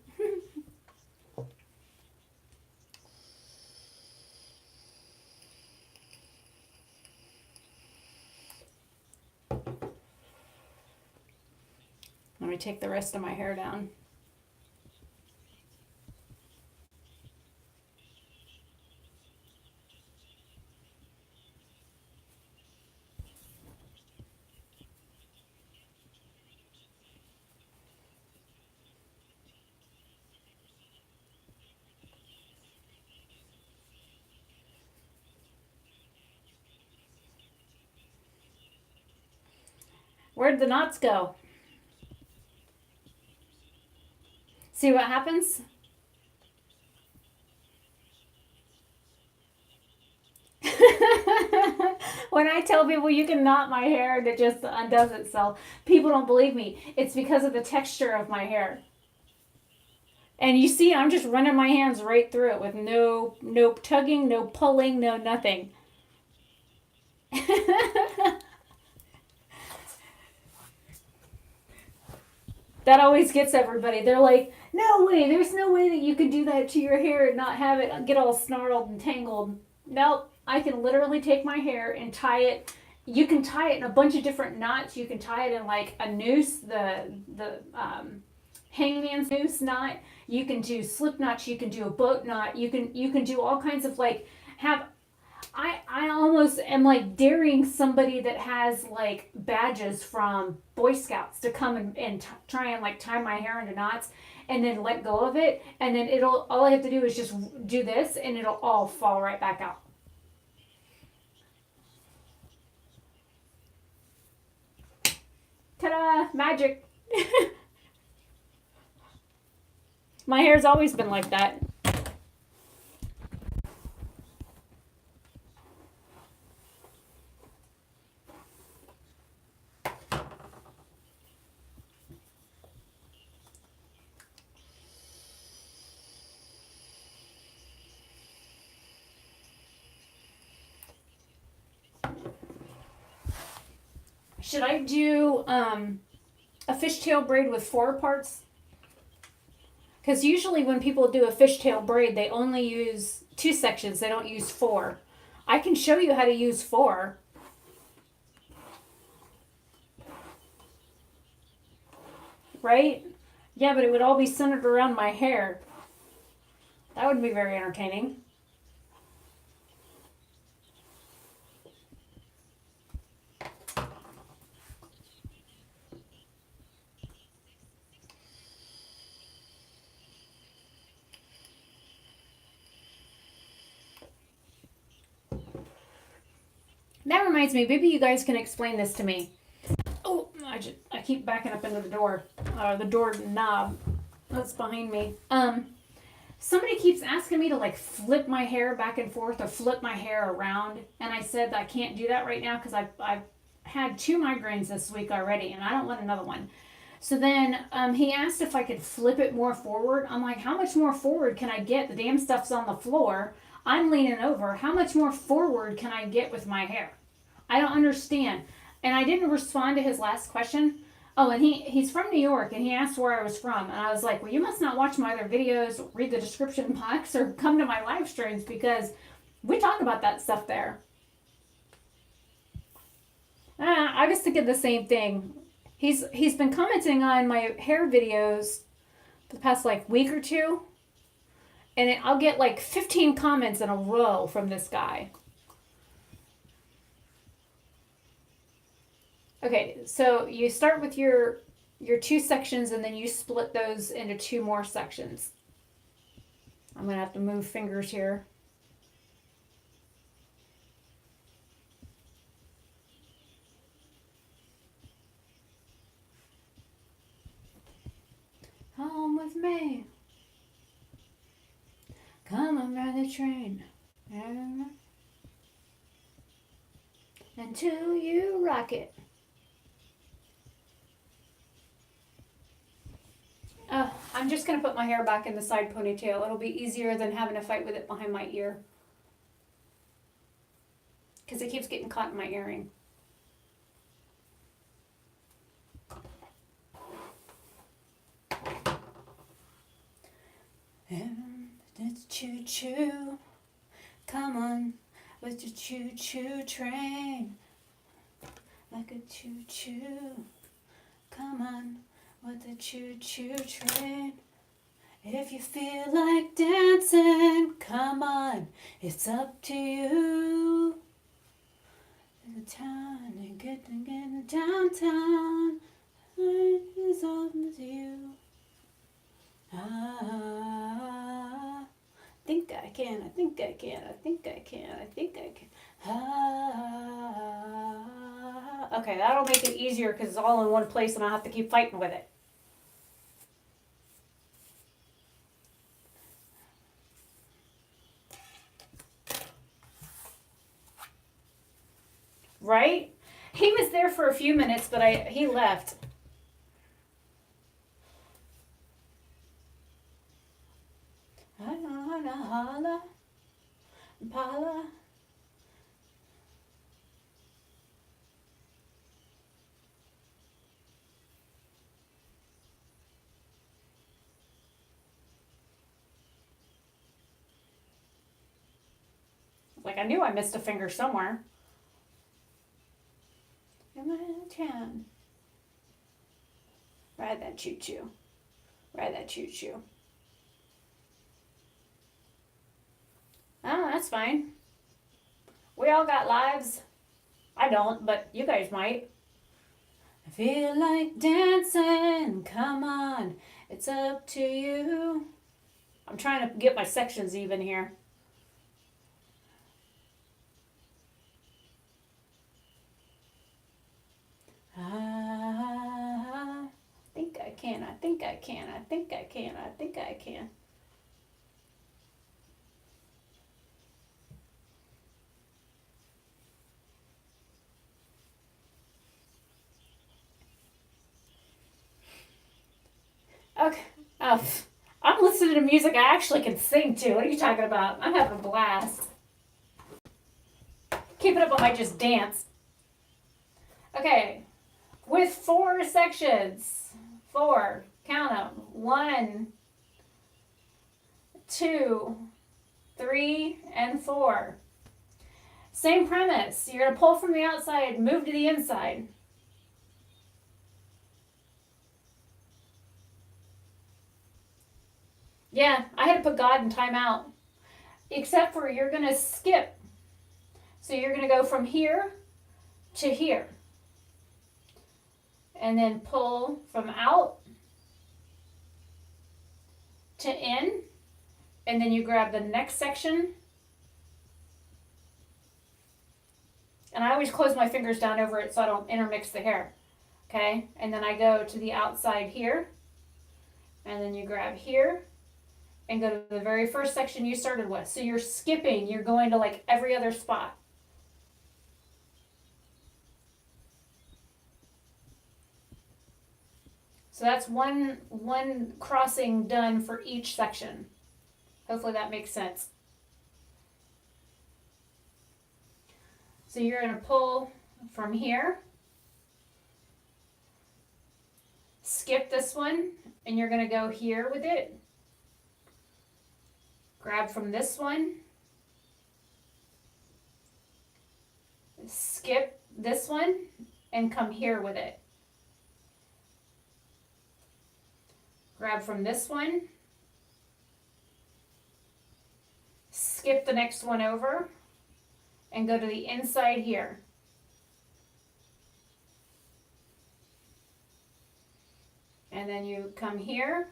Let me take the rest of my hair down. Where'd the knots go? See what happens? When I tell people you can knot my hair and it just undoes itself, people don't believe me. It's because of the texture of my hair. And you see, I'm just running my hands right through it with no tugging, no pulling, no nothing. That always gets everybody. They're like, no way, there's no way that you can do that to your hair and not have it get all snarled and tangled. Nope, I can literally take my hair and tie it. You can tie it in a bunch of different knots. You can tie it in like a noose, the hangman's noose knot. You can do slip knots. You can do a boat knot. You can do all kinds of like have. I almost am like daring somebody that has like badges from Boy Scouts to come and try and like tie my hair into knots and then let go of it, and then all I have to do is just do this and it'll all fall right back out. Ta-da! Magic! My hair's always been like that. Should I do a fishtail braid with 4 parts? Because usually when people do a fishtail braid, they only use 2 sections. They don't use 4. I can show you how to use 4. Right? Yeah, but it would all be centered around my hair. That would be very entertaining. That reminds me, maybe you guys can explain this to me. Oh, I keep backing up into the door knob that's behind me. Somebody keeps asking me to like flip my hair back and forth or flip my hair around, and I said that I can't do that right now because I've had 2 migraines this week already, and I don't want another one. So then he asked if I could flip it more forward. I'm like, how much more forward can I get? The damn stuff's on the floor. I'm leaning over. How much more forward can I get with my hair? I don't understand. And I didn't respond to his last question. Oh, and he's from New York, and he asked where I was from. And I was like, well, you must not watch my other videos, read the description box, or come to my live streams because we talk about that stuff there. I was thinking the same thing. He's been commenting on my hair videos the past like week or two. And I'll get like 15 comments in a row from this guy. Okay, so you start with your 2 sections and then you split those into 2 more sections. I'm going to have to move fingers here. Home with me. Come on, ride the train. Until you rock it. I'm just going to put my hair back in the side ponytail. It'll be easier than having to fight with it behind my ear. Because it keeps getting caught in my earring. And it's choo-choo. Come on with your choo-choo train. Like a choo-choo. Come on with the choo-choo train. If you feel like dancing, come on, it's up to you. The town and getting downtown, it's up to you. I think I can, I think I can, I think I can, I think I can. Okay, that'll make it easier because it's all in one place and I'll have to keep fighting with it. Right? He was there for a few minutes, but he left. Holla, Paula. Like I knew I missed a finger somewhere. Ride that choo-choo. Ride that choo-choo. Oh, that's fine. We all got lives. I don't, but you guys might. I feel like dancing. Come on. It's up to you. I'm trying to get my sections even here. I think I can, I think I can, I think I can, I think I can. Okay. Oh, I'm listening to music I actually can sing to. What are you talking about? I'm having a blast. Keep it up, I might just dance. Okay. With 4 sections. 4. Count them. 1, 2, 3, and 4. Same premise. You're going to pull from the outside, move to the inside. Yeah, I had to put God in timeout. Except for you're going to skip. So you're going to go from here to here. And then pull from out to in. And then you grab the next section. And I always close my fingers down over it so I don't intermix the hair. Okay? And then I go to the outside here. And then you grab here. And go to the very first section you started with. So you're skipping. You're going to like every other spot. So that's one crossing done for each section. Hopefully that makes sense. So you're going to pull from here. Skip this one. And you're going to go here with it. Grab from this one. Skip this one. And come here with it. Grab from this one. Skip the next one over. And go to the inside here. And then you come here.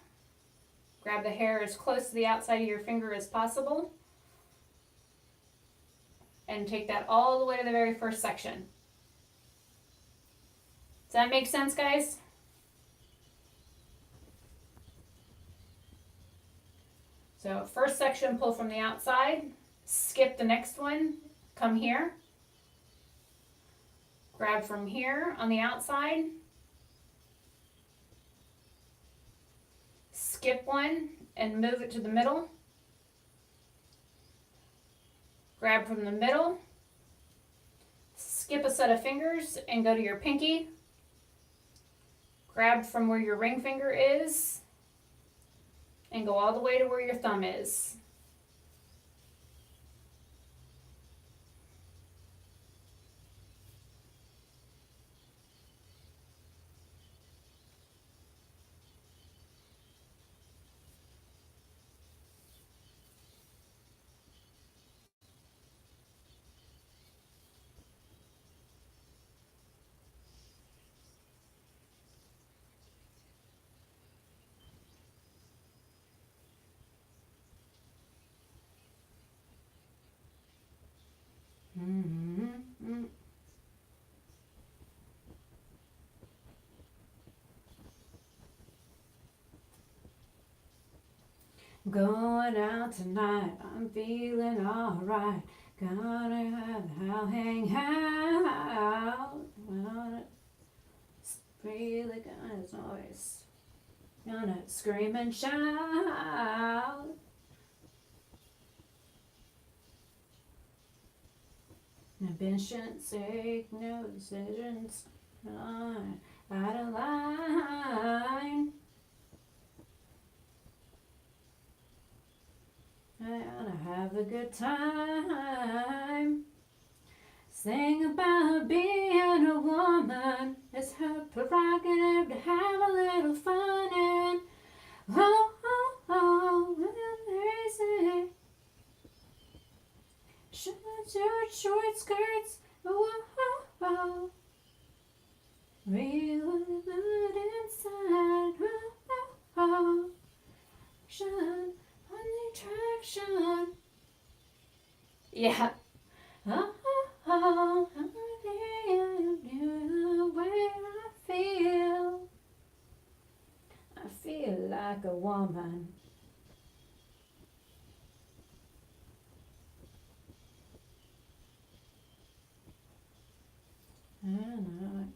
Grab the hair as close to the outside of your finger as possible. And take that all the way to the very first section. Does that make sense, guys? So first section, pull from the outside. Skip the next one. Come here. Grab from here on the outside. Skip one and move it to the middle. Grab from the middle. Skip a set of fingers and go to your pinky. Grab from where your ring finger is and go all the way to where your thumb is. Going out tonight, I'm feeling alright. Gonna hang out. It's really gonna noise. Gonna scream and shout. Ambitions take no decisions. Out of line. I wanna have a good time. Sing about being a woman. It's her prerogative to have a little fun and crazy. Short skirts. Real good inside. Attraction. Yeah. The way I feel like a woman. I know.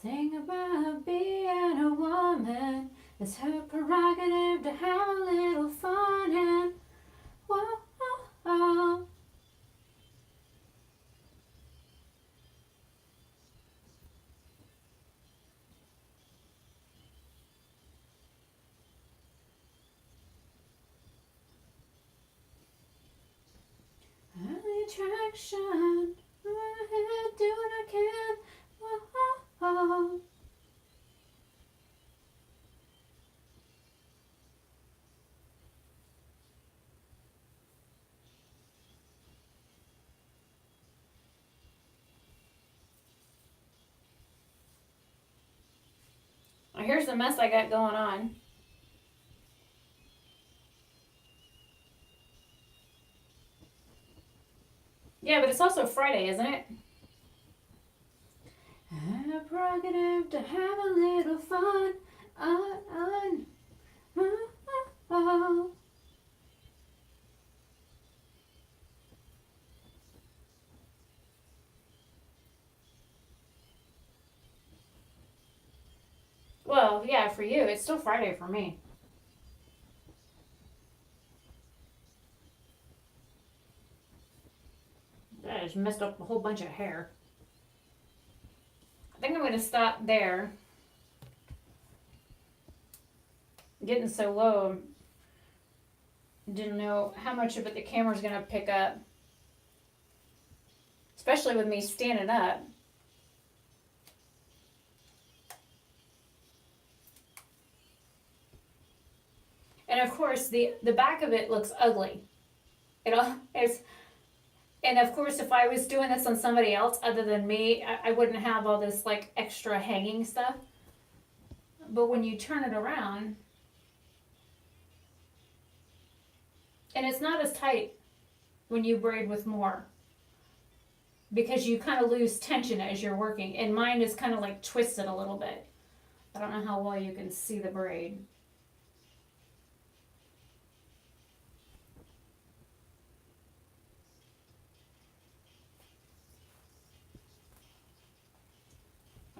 Sing about being a woman. It's her prerogative to have a little fun and whoa. Attraction. Go ahead, do what I can. Whoa. Here's the mess I got going on. Yeah, but it's also Friday, isn't it? A prerogative to have a little fun. Well, yeah, for you, it's still Friday for me. I just messed up a whole bunch of hair. I think I'm going to stop there. Getting so low, didn't know how much of it the camera's going to pick up. Especially with me standing up. And of course, the back of it looks ugly. And of course, if I was doing this on somebody else other than me, I wouldn't have all this like extra hanging stuff. But when you turn it around, and it's not as tight when you braid with more, because you kind of lose tension as you're working. And mine is kind of like twisted a little bit. I don't know how well you can see the braid.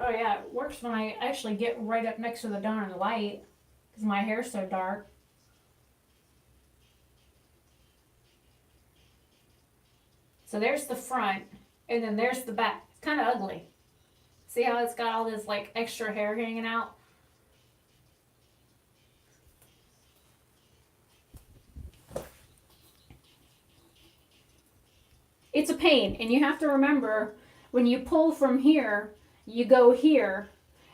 Oh yeah, it works when I actually get right up next to the darn light because my hair's so dark. So there's the front, and then there's the back. It's kind of ugly. See how it's got all this like extra hair hanging out? It's a pain, and you have to remember when you pull from here, you go here,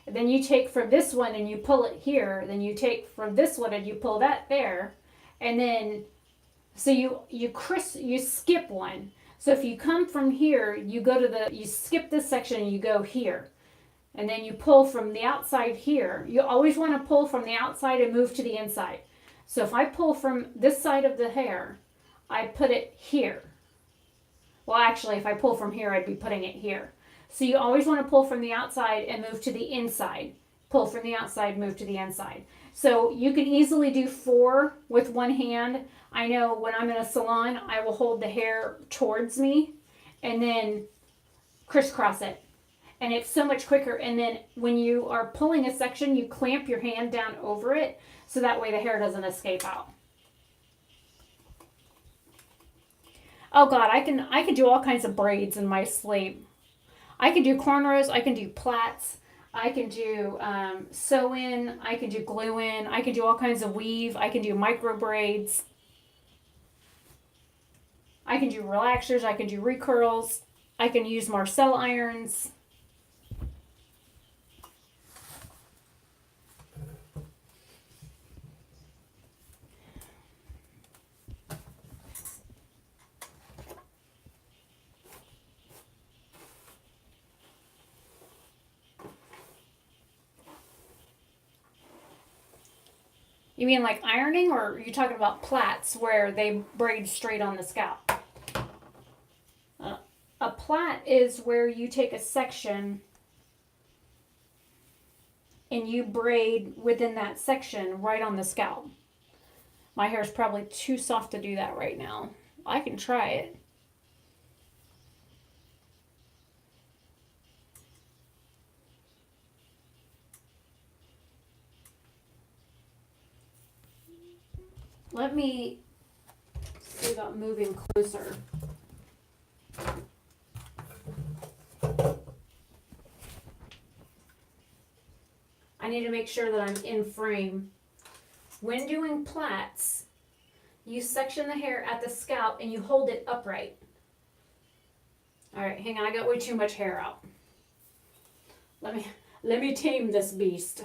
and then you take from this one and you pull it here, then you take from this one and you pull that there, and then so you skip one. So if you come from here, you skip this section and you go here. And then you pull from the outside here. You always want to pull from the outside and move to the inside. So if I pull from this side of the hair, I put it here. Well, actually, if I pull from here, I'd be putting it here. So you always want to pull from the outside and move to the inside. Pull from the outside, move to the inside. So you can easily do 4 with one hand. I know when I'm in a salon, I will hold the hair towards me and then crisscross it. And it's so much quicker. And then when you are pulling a section, you clamp your hand down over it so that way the hair doesn't escape out. Oh God, I can do all kinds of braids in my sleep. I can do cornrows, I can do plaits, I can do sew-in, I can do glue-in, I can do all kinds of weave, I can do micro braids, I can do relaxers, I can do recurls, I can use Marcel irons. You mean like ironing, or are you talking about plaits where they braid straight on the scalp? A plait is where you take a section and you braid within that section right on the scalp. My hair is probably too soft to do that right now. I can try it. Let me see about moving closer. I need to make sure that I'm in frame. When doing plaits, you section the hair at the scalp and you hold it upright. All right, hang on, I got way too much hair out. Let me tame this beast.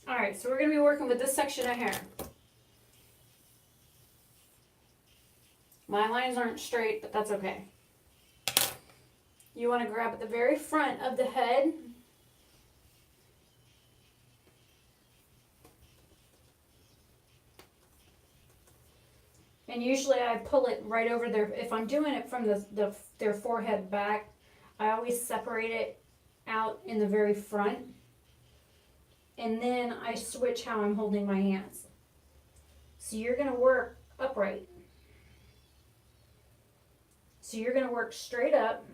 All right, so we're going to be working with this section of hair. My lines aren't straight, but that's okay. You want to grab at the very front of the head. And usually I pull it right over there. If I'm doing it from their forehead back, I always separate it out in the very front. And then I switch how I'm holding my hands. So you're going to work upright. So you're going to work straight up.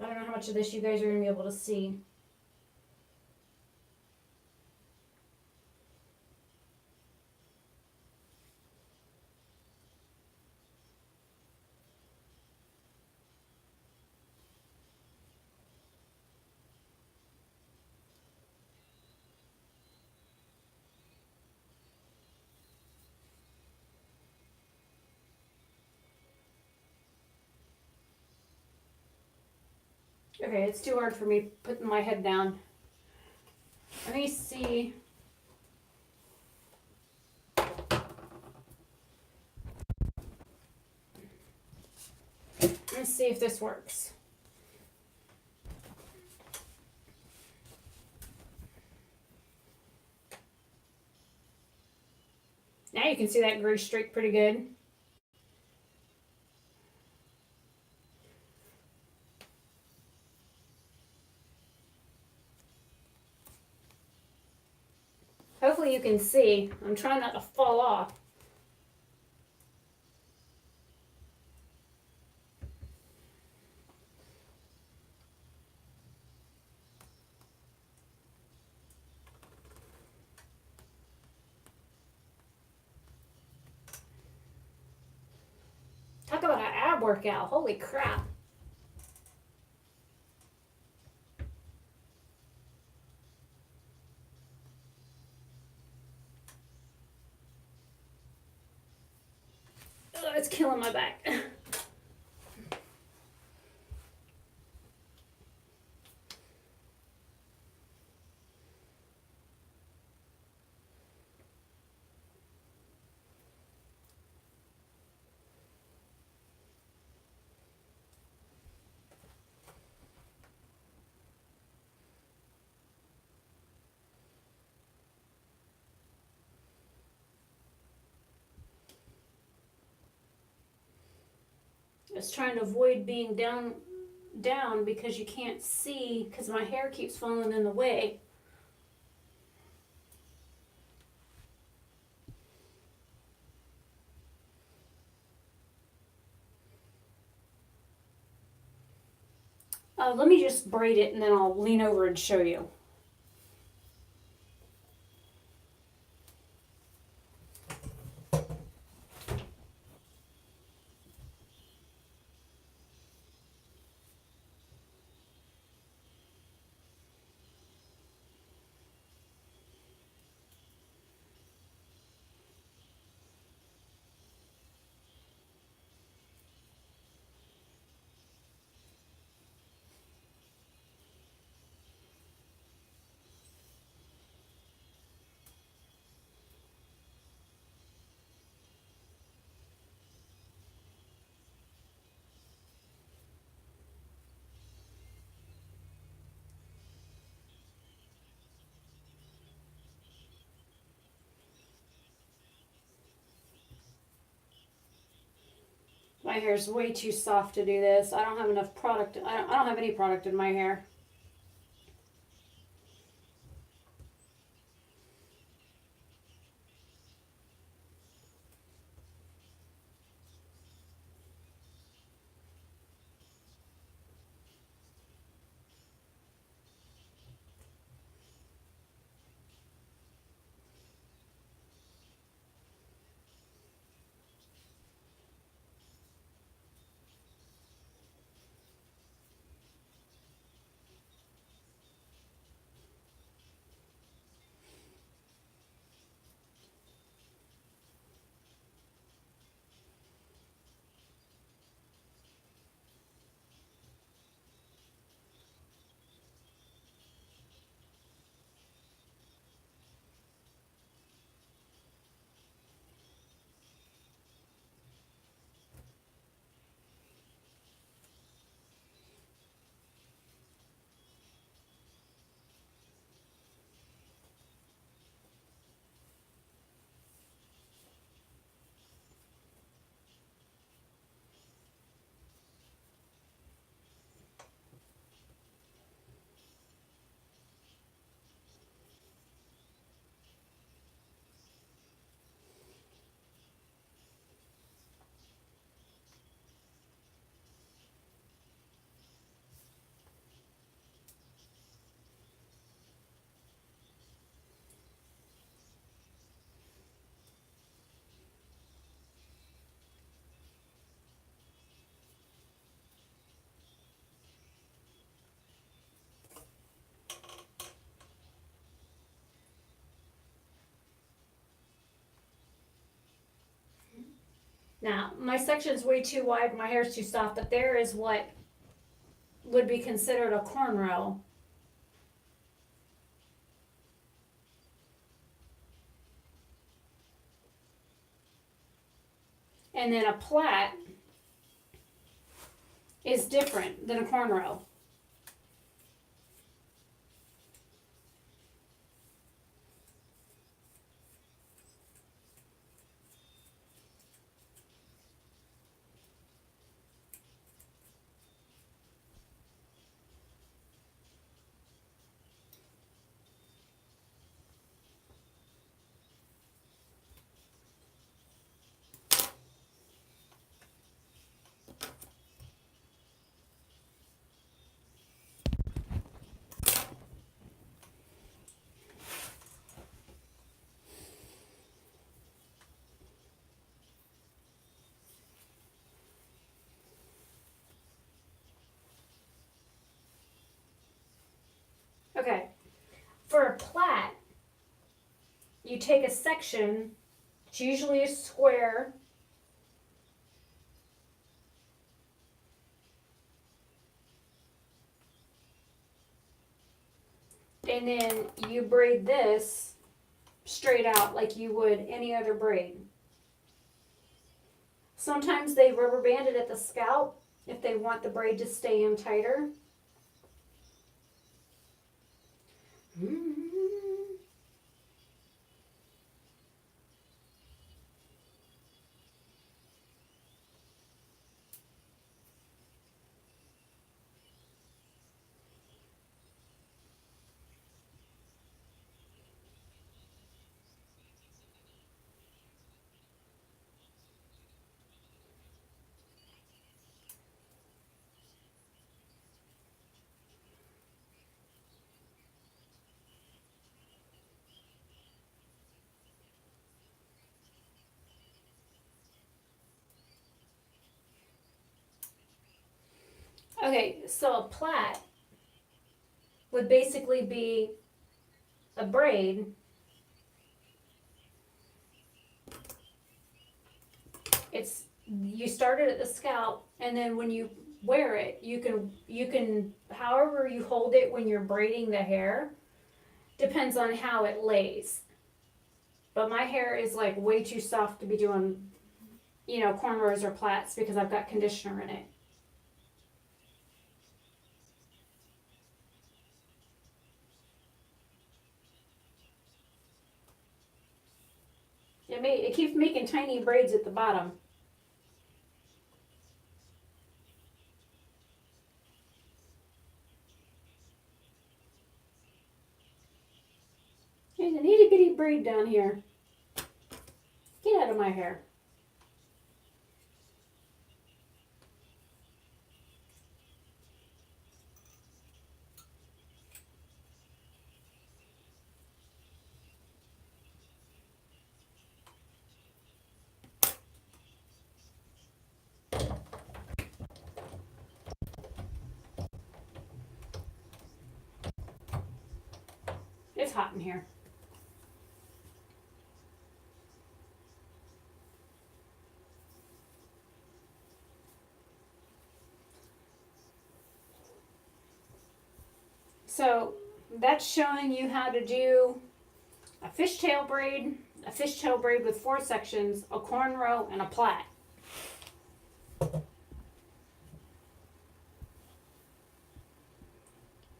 I don't know how much of this you guys are going to be able to see. Okay, it's too hard for me putting my head down. Let me see. Let's see if this works. Now you can see that gray streak pretty good. Hopefully you can see. I'm trying not to fall off. Talk about an ab workout. Holy crap. Oh, it's killing my back. is trying to avoid being down because you can't see because my hair keeps falling in the way. Let me just braid it and then I'll lean over and show you. My hair's way too soft to do this. I don't have enough product. I don't have any product in my hair. Now, my section's way too wide, my hair's too soft, but there is what would be considered a cornrow. And then a plait is different than a cornrow. Okay, for a plait, you take a section, it's usually a square, and then you braid this straight out like you would any other braid. Sometimes they rubber band it at the scalp if they want the braid to stay in tighter. Okay, so a plait would basically be a braid. It's you start it at the scalp, and then when you wear it, you can however you hold it when you're braiding the hair depends on how it lays. But my hair is like way too soft to be doing, cornrows or plaits because I've got conditioner in it. It keeps making tiny braids at the bottom. There's an itty bitty braid down here. Get out of my hair. It's hot in here. So that's showing you how to do a fishtail braid with 4 sections, a cornrow, and a plait.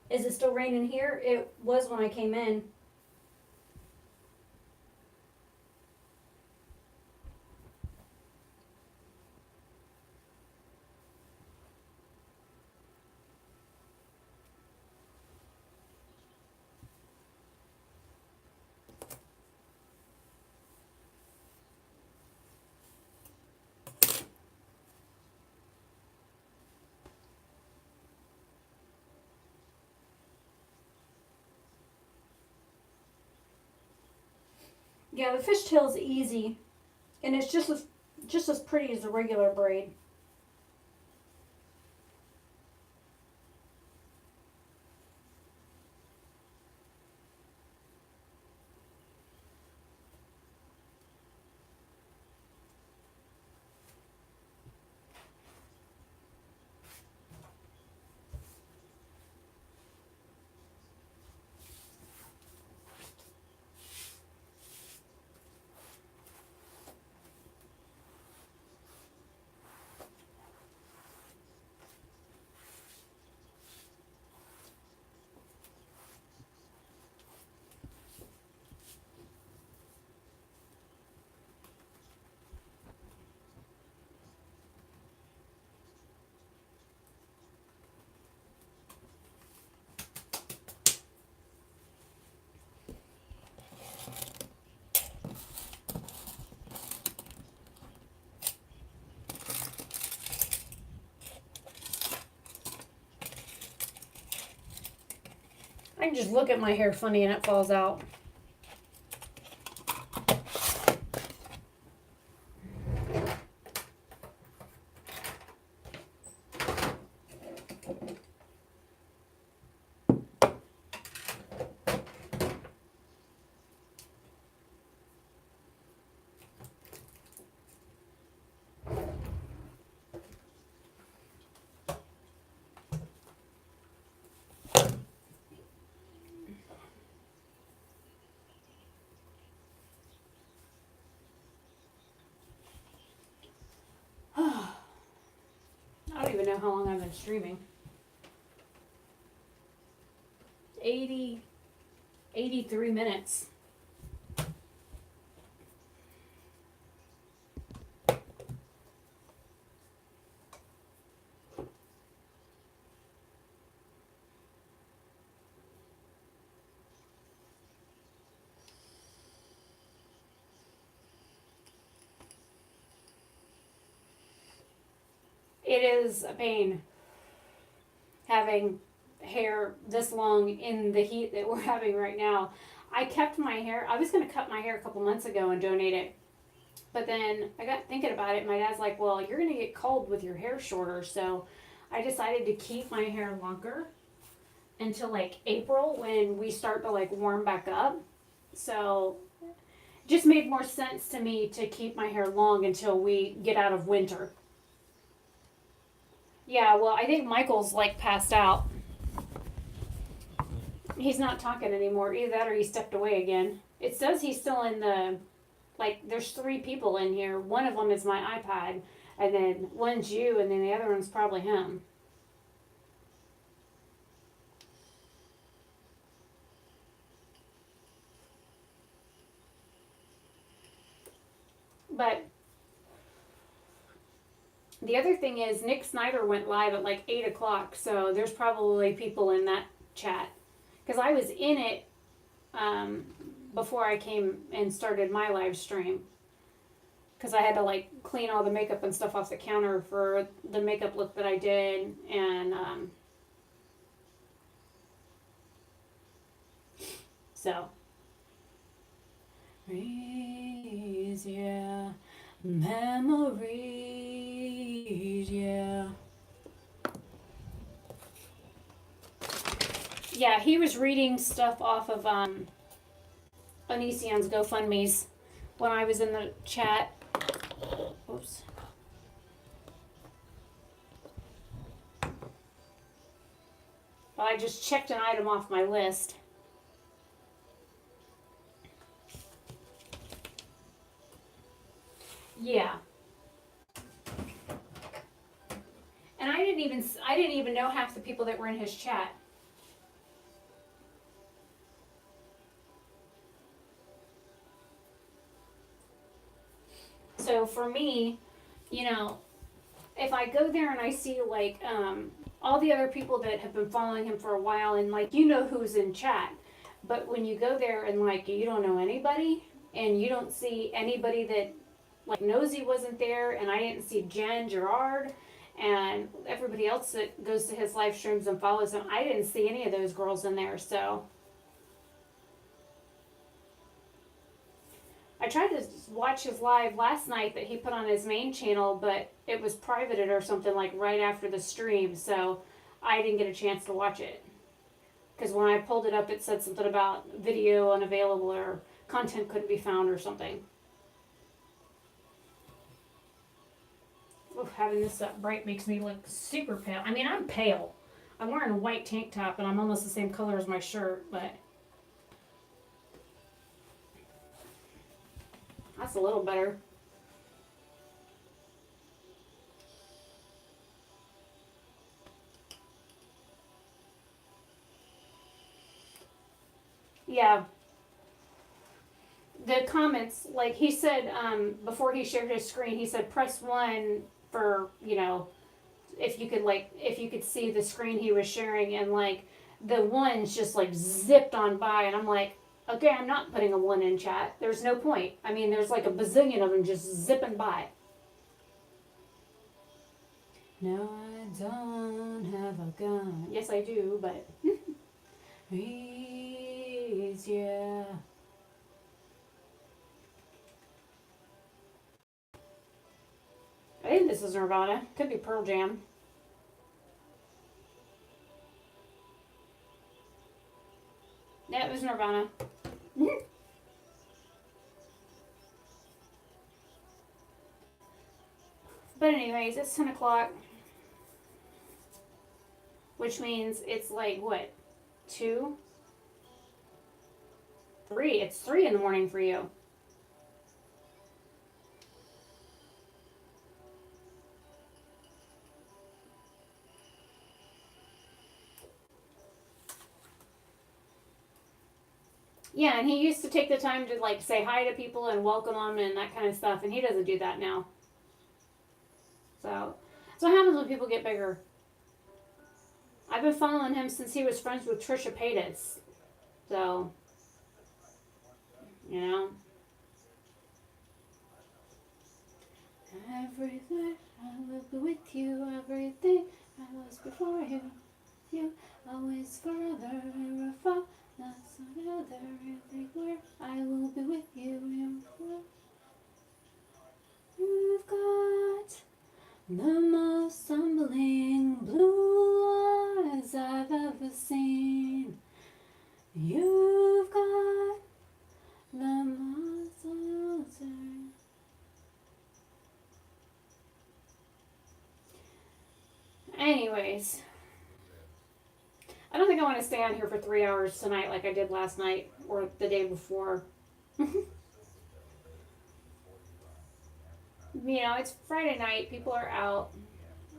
Is it still raining here? It was when I came in. Yeah, the fishtail is easy, and it's just as pretty as a regular braid. I can just look at my hair funny and it falls out. I don't even know how long I've been streaming. 83 minutes. It is a pain having hair this long in the heat that we're having right now. I kept my hair. I was going to cut my hair a couple months ago and donate it. But then I got thinking about it. My dad's like, well, you're going to get cold with your hair shorter. So I decided to keep my hair longer until like April when we start to like warm back up. So it just made more sense to me to keep my hair long until we get out of winter. Yeah, well, I think Michael's like passed out. He's not talking anymore. Either that or he stepped away again. It says he's still in the, like, there's 3 people in here. One of them is my iPad, and then one's you, and then the other one's probably him. But the other thing is Nick Snyder went live at like 8 o'clock, so there's probably people in that chat. Because I was in it before I came and started my live stream. Because I had to like clean all the makeup and stuff off the counter for the makeup look that I did. And so. Memories, yeah. Memories, yeah. Yeah, he was reading stuff off of Onision's GoFundMe's when I was in the chat. Oops. Well, I just checked an item off my list. Yeah. And I didn't even know half the people that were in his chat. So for me, you know, if I go there and I see like all the other people that have been following him for a while, and like you know who's in chat, but when you go there and like you don't know anybody and you don't see anybody that like Nosy wasn't there, and I didn't see Jen Gerard and everybody else that goes to his live streams and follows him, I didn't see any of those girls in there. So I tried to watch his live last night that he put on his main channel, but it was privated or something like right after the stream, so I didn't get a chance to watch it. Because when I pulled it up, it said something about video unavailable or content couldn't be found or something. Oof, having this up bright makes me look super pale. I mean, I'm pale. I'm wearing a white tank top and I'm almost the same color as my shirt, but that's a little better. Yeah. The comments, like he said, before he shared his screen, he said press 1 for, you know, if you could see the screen he was sharing, and like the ones just like zipped on by, and I'm like, okay, I'm not putting a 1 in chat. There's no point. I mean, there's like a bazillion of them just zipping by. No, I don't have a gun. Yes, I do, but please, yeah. I think this is Nirvana. Could be Pearl Jam. Yeah, it was Nirvana. But anyways, it's 10 o'clock. Which means it's like, what? 2? 3. It's 3 in the morning for you. Yeah, and he used to take the time to like say hi to people and welcome them and that kind of stuff, and he doesn't do that now. So what happens when people get bigger? I've been following him since he was friends with Trisha Paytas. So, you know. Everything I will be with you, everything I was before you. You always forever afar. That's another everywhere. I will be with you. You've got the most humbling blue anyways, I don't think I want to stay on here for 3 hours tonight like I did last night or the day before. You know, it's Friday night. People are out.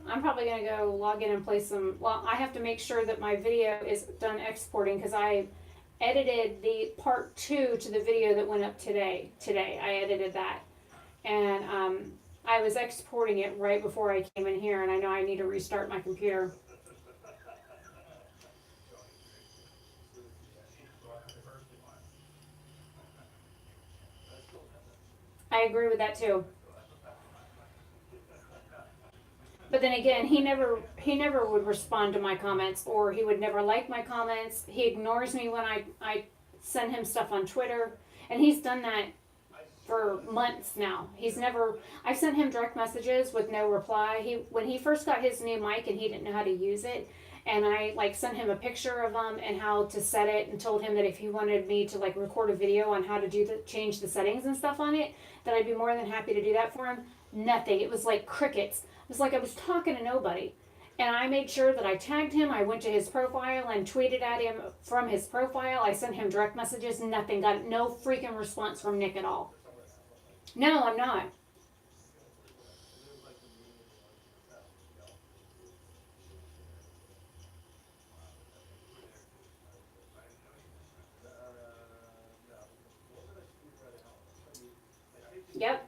I'm probably going to go log in and play some. Well, I have to make sure that my video is done exporting because I edited the part 2 to the video that went up today. I edited that. And I was exporting it right before I came in here, and I know I need to restart my computer. I agree with that too. But then again, he never would respond to my comments, or he would never like my comments. He ignores me when I send him stuff on Twitter, and he's done that for months now. I've sent him direct messages with no reply. When he first got his new mic and he didn't know how to use it, and I sent him a picture of and how to set it, and told him that if he wanted me to record a video on how to change the settings and stuff on it, that I'd be more than happy to do that for him. Nothing. It was like crickets. It was like I was talking to nobody. And I made sure that I tagged him. I went to his profile and tweeted at him from his profile. I sent him direct messages. Nothing. Got no freaking response from Nick at all. No, I'm not. Yep.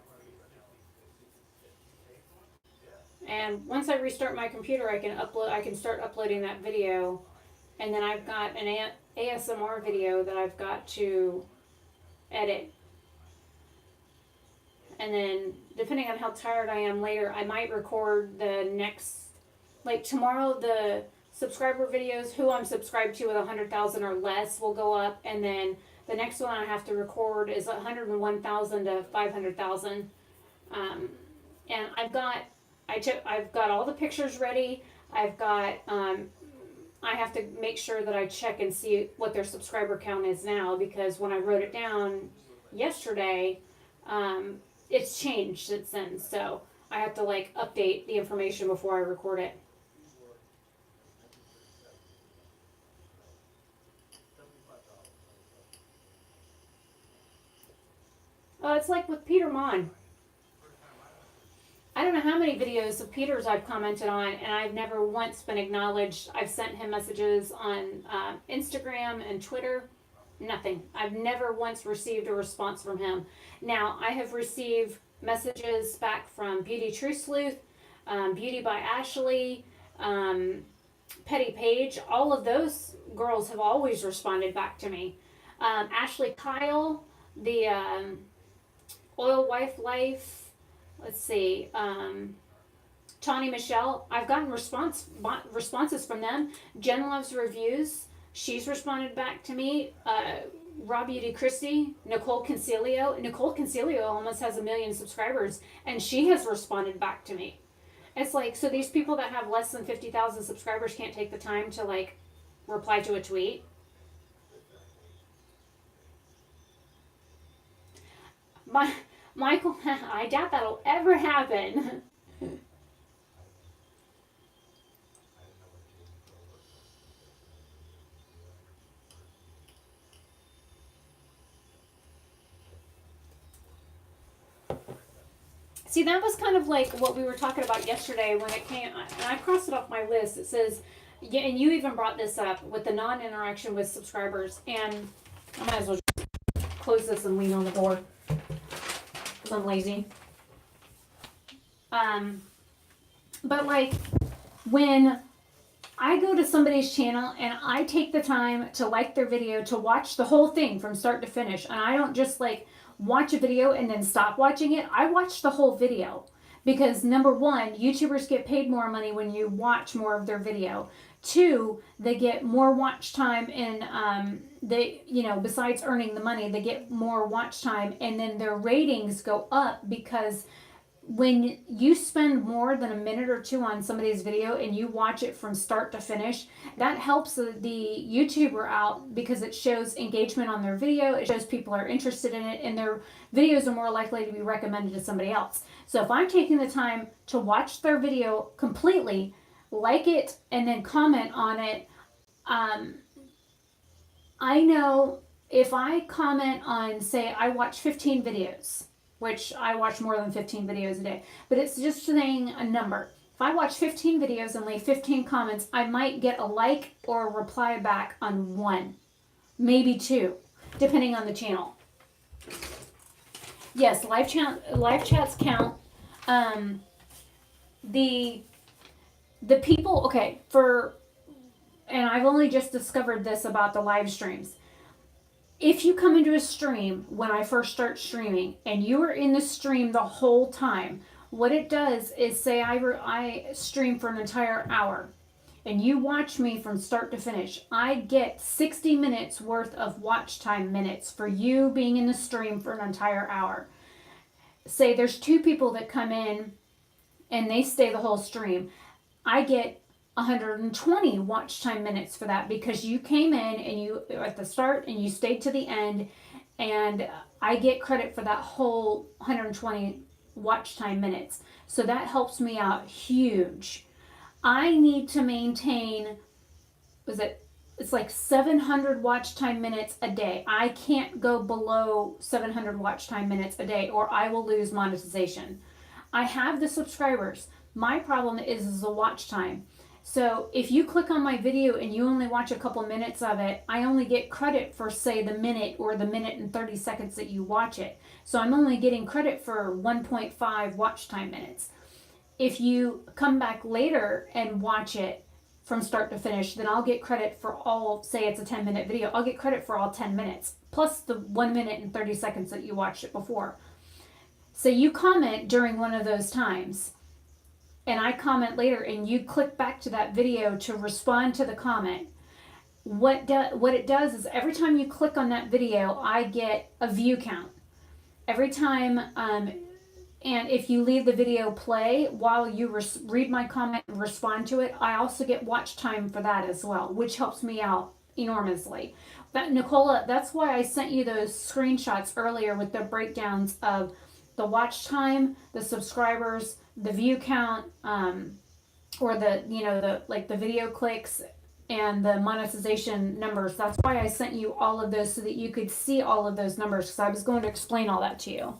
And once I restart my computer, I can start uploading that video. And then I've got an ASMR video that I've got to edit. And then, depending on how tired I am later, I might record the next, tomorrow, the subscriber videos, who I'm subscribed to with 100,000 or less will go up. And then the next one I have to record is 101,000 to 500,000. And I've got all the pictures ready. I have to make sure that I check and see what their subscriber count is now, because when I wrote it down yesterday, it's changed since then. So I have to update the information before I record it. It's like with Peter Mon. I don't know how many videos of Peter's I've commented on, and I've never once been acknowledged. I've sent him messages on Instagram and Twitter. Nothing. I've never once received a response from him. Now, I have received messages back from Beauty True Sleuth, Beauty by Ashley, Petty Page. All of those girls have always responded back to me. Ashley Kyle, the Oil Wife Life. Let's see, Tawny Michelle. I've gotten responses from them. Jen Loves Reviews. She's responded back to me. Raw Beauty Christie. Nicole Concilio. Nicole Concilio almost has 1 million subscribers, and she has responded back to me. It's so these people that have less than 50,000 subscribers can't take the time to reply to a tweet. Michael, I doubt that'll ever happen. See, that was kind of like what we were talking about yesterday when it came, and I crossed it off my list. It says, yeah, and you even brought this up with the non-interaction with subscribers, and I might as well just close this and lean on the door. I'm lazy. But when I go to somebody's channel and I take the time to like their video, to watch the whole thing from start to finish, and I don't just watch a video and then stop watching it. I watch the whole video, because number one, YouTubers get paid more money when you watch more of their video. 2, they get more watch time, and besides earning the money, they get more watch time, and then their ratings go up, because when you spend more than a minute or 2 on somebody's video and you watch it from start to finish, that helps the YouTuber out, because it shows engagement on their video, it shows people are interested in it, and their videos are more likely to be recommended to somebody else. So if I'm taking the time to watch their video completely, like it and then comment on it. I know if I comment on, say, I watch 15 videos, which I watch more than 15 videos a day, but it's just saying a number. If I watch 15 videos and leave 15 comments, I might get a like or a reply back on one, maybe two, depending on the channel. Yes, live chats count. The people, okay, and I've only just discovered this about the live streams. If you come into a stream when I first start streaming and you are in the stream the whole time, what it does is, say I stream for an entire hour and you watch me from start to finish, I get 60 minutes worth of watch time minutes for you being in the stream for an entire hour. Say there's 2 people that come in and they stay the whole stream. I get 120 watch time minutes for that because you came in and you at the start and you stayed to the end, and I get credit for that whole 120 watch time minutes. So that helps me out huge. I need to maintain, it's like 700 watch time minutes a day. I can't go below 700 watch time minutes a day or I will lose monetization. I have the subscribers. My problem is the watch time. So if you click on my video and you only watch a couple minutes of it, I only get credit for, say, the minute or the minute and 30 seconds that you watch it. So I'm only getting credit for 1.5 watch time minutes. If you come back later and watch it from start to finish, then I'll get credit for all, say it's a 10-minute video, I'll get credit for all 10 minutes, plus the 1 minute and 30 seconds that you watched it before. So you comment during one of those times, and I comment later, and you click back to that video to respond to the comment. What it does is every time you click on that video, I get a view count. Every time, and if you leave the video play while you read my comment and respond to it, I also get watch time for that as well, which helps me out enormously. But Nicola, that's why I sent you those screenshots earlier with the breakdowns of the watch time, the subscribers, the view count, or the video clicks and the monetization numbers. That's why I sent you all of those so that you could see all of those numbers, because I was going to explain all that to you.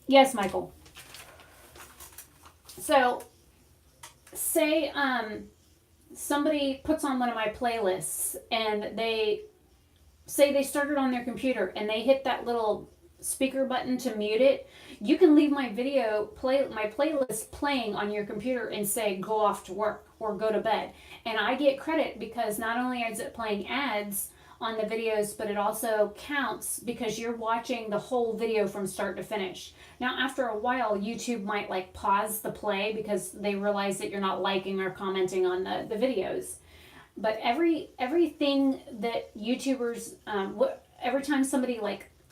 Yes, Michael. So, say somebody puts on one of my playlists and they started on their computer and they hit that little speaker button to mute it. You can leave my playlist playing on your computer and say go off to work or go to bed, and I get credit because not only is it playing ads on the videos, but it also counts because you're watching the whole video from start to finish. Now, after a while, YouTube might pause the play because they realize that you're not liking or commenting on the videos. But everything that YouTubers, every time somebody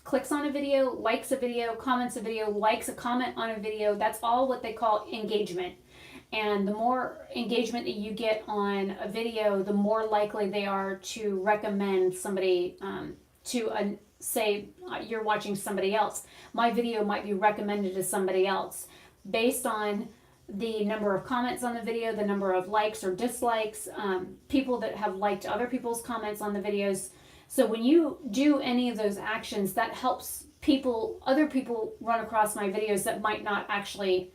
clicks on a video, likes a video, comments a video, likes a comment on a video, that's all what they call engagement. And the more engagement that you get on a video, the more likely they are to recommend somebody say you're watching somebody else. My video might be recommended to somebody else based on the number of comments on the video, the number of likes or dislikes, people that have liked other people's comments on the videos. So when you do any of those actions, that helps other people run across my videos that might not actually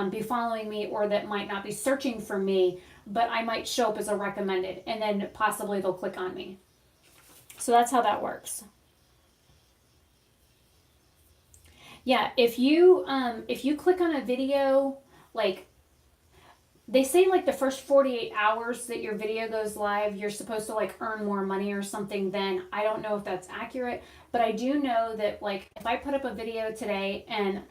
be following me or that might not be searching for me, but I might show up as a recommended, and then possibly they'll click on me. So that's how that works. Yeah, if you click on a video, they say the first 48 hours that your video goes live, you're supposed to earn more money or something. Then I don't know if that's accurate, but I do know that if I put up a video today and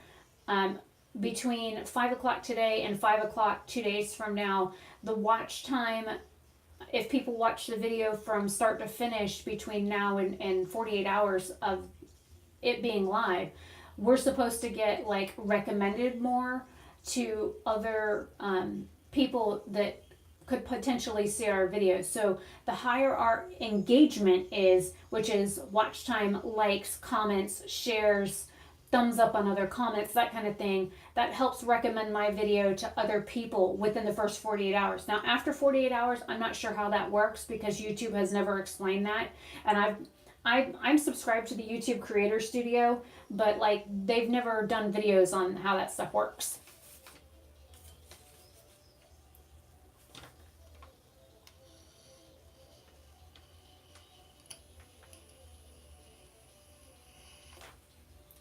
between 5 o'clock today and 5 o'clock 2 days from now, the watch time, if people watch the video from start to finish between now and 48 hours of it being live, we're supposed to get recommended more to other people that could potentially see our videos. So the higher our engagement is, which is watch time, likes, comments, shares, thumbs up on other comments, that kind of thing, that helps recommend my video to other people within the first 48 hours. Now, after 48 hours, I'm not sure how that works because YouTube has never explained that. And I'm subscribed to the YouTube Creator Studio, but like they've never done videos on how that stuff works.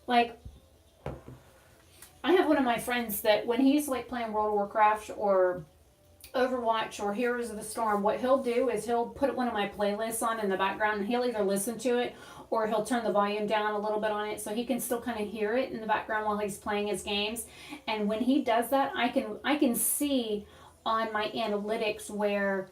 Like, I have one of my friends that when he's like playing World of Warcraft or Overwatch or Heroes of the Storm, what he'll do is he'll put one of my playlists on in the background and he'll either listen to it or he'll turn the volume down a little bit on it so he can still kind of hear it in the background while he's playing his games. And when he does that, I can see on my analytics where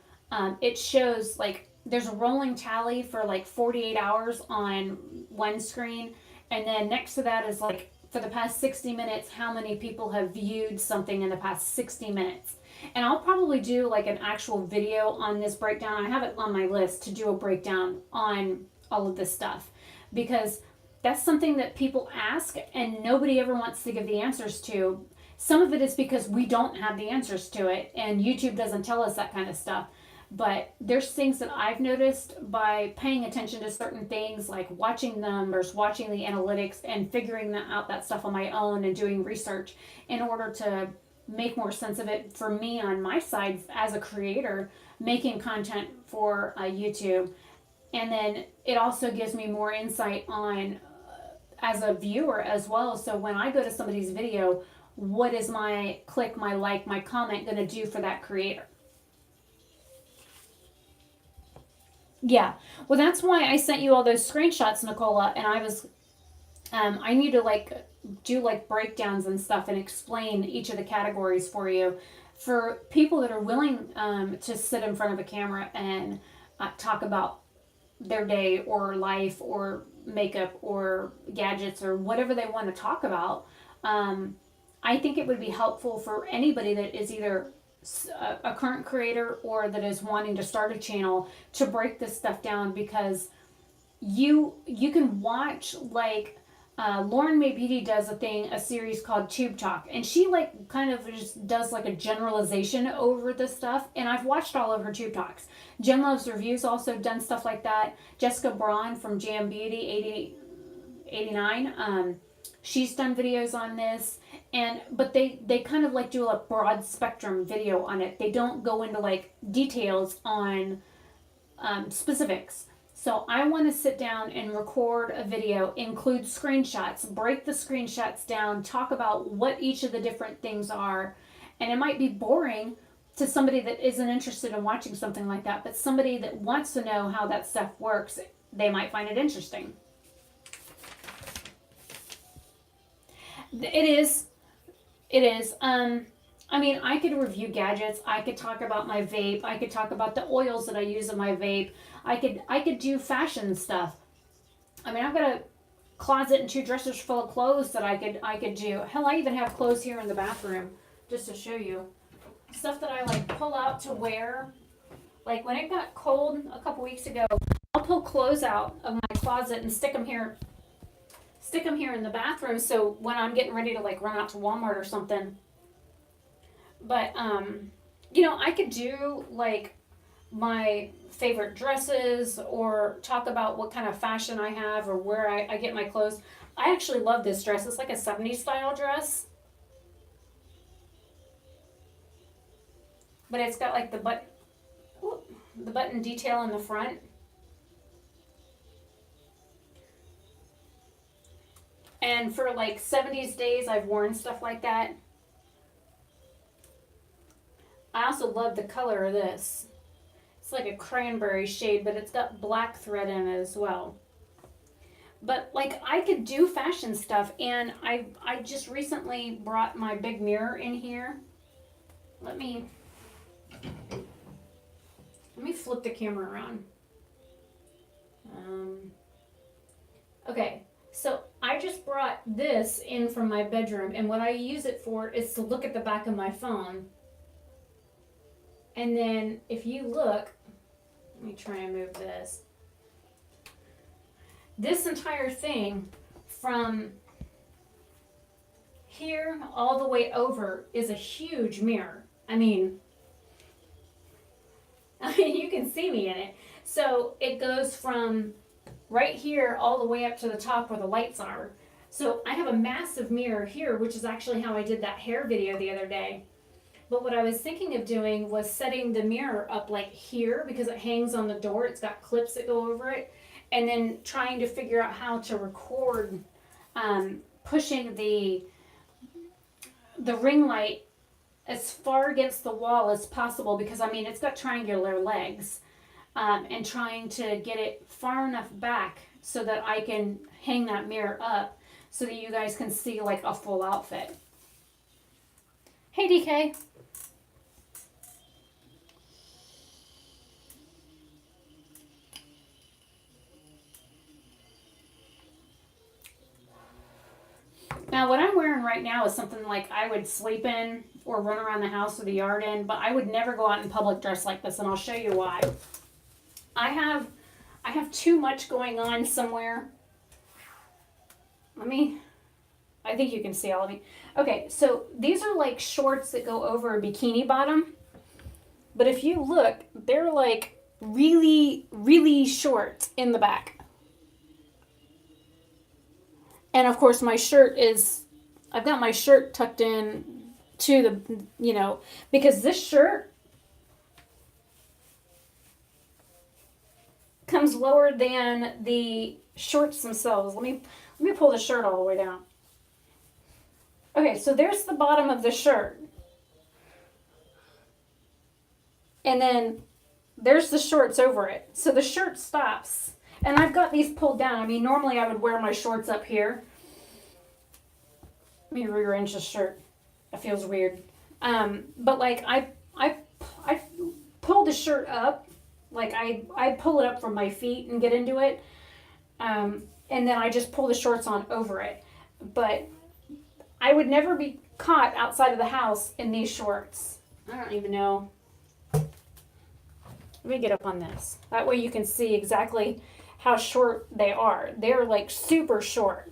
it shows like there's a rolling tally for like 48 hours on one screen, and then next to that is like for the past 60 minutes how many people have viewed something in the past 60 minutes. And I'll probably do like an actual video on this breakdown. I have it on my list to do a breakdown on all of this stuff because that's something that people ask and nobody ever wants to give the answers to. Some of it is because we don't have the answers to it and YouTube doesn't tell us that kind of stuff. But there's things that I've noticed by paying attention to certain things, like watching the numbers, watching the analytics, and figuring out that stuff on my own and doing research in order to make more sense of it for me on my side as a creator, making content for YouTube. And then it also gives me more insight on as a viewer as well. So when I go to somebody's video, what is my click, my like, my comment going to do for that creator? Yeah, well, that's why I sent you all those screenshots, Nicola, and I need to like do like breakdowns and stuff and explain each of the categories for you. For people that are willing to sit in front of a camera and talk about their day or life or makeup or gadgets or whatever they want to talk about, I think it would be helpful for anybody that is either a current creator or that is wanting to start a channel to break this stuff down, because you can watch like Lauren May Beauty does a series called Tube Talk, and she like kind of just does like a generalization over this stuff, and I've watched all of her Tube Talks. Jen Loves Reviews also done stuff like that. Jessica Braun from Jam Beauty 89, she's done videos on this, but they kind of like do a broad spectrum video on it. They don't go into like details on specifics. So I want to sit down and record a video, include screenshots, break the screenshots down, talk about what each of the different things are. And it might be boring to somebody that isn't interested in watching something like that, but somebody that wants to know how that stuff works, they might find it interesting. It is. I mean, I could review gadgets. I could talk about my vape. I could talk about the oils that I use in my vape. I could do fashion stuff. I mean, I've got a closet and 2 dressers full of clothes that I could do. Hell, I even have clothes here in the bathroom just to show you. Stuff that I like pull out to wear. Like when it got cold a couple weeks ago, I'll pull clothes out of my closet and stick them here in the bathroom, so when I'm getting ready to like run out to Walmart or something. But I could do like my favorite dresses or talk about what kind of fashion I have or where I get my clothes. I actually love this dress. It's like a 70s style dress, but it's got like the button detail in the front. And for like 70s days, I've worn stuff like that. I also love the color of this. It's like a cranberry shade, but it's got black thread in it as well. But like I could do fashion stuff, and I just recently brought my big mirror in here. Let me flip the camera around. Okay. So I just brought this in from my bedroom, and what I use it for is to look at the back of my phone And then if you look, let me try and move this. This entire thing from here all the way over is a huge mirror. I mean, you can see me in it. So it goes from right here all the way up to the top where the lights are. So I have a massive mirror here, which is actually how I did that hair video the other day. But what I was thinking of doing was setting the mirror up like here because it hangs on the door. It's got clips that go over it. And then trying to figure out how to record pushing the ring light as far against the wall as possible because, I mean, it's got triangular legs. And trying to get it far enough back so that I can hang that mirror up so that you guys can see like a full outfit. Hey, DK. Now, what I'm wearing right now is something like I would sleep in or run around the house or the yard in, but I would never go out in public dressed like this, and I'll show you why. I have too much going on somewhere. I think you can see all of me. Okay, so these are like shorts that go over a bikini bottom. But if you look, they're like really, really short in the back. And of course my shirt is, I've got my shirt tucked in to the, because this shirt comes lower than the shorts themselves. Let me pull the shirt all the way down. Okay, so there's the bottom of the shirt. And then there's the shorts over it. So the shirt stops. And I've got these pulled down. I mean, normally I would wear my shorts up here. Let me rearrange the shirt. That feels weird. But like I pull the shirt up. Like I pull it up from my feet and get into it. And then I just pull the shorts on over it. But I would never be caught outside of the house in these shorts. I don't even know. Let me get up on this. That way you can see exactly how short they are. They're like super short.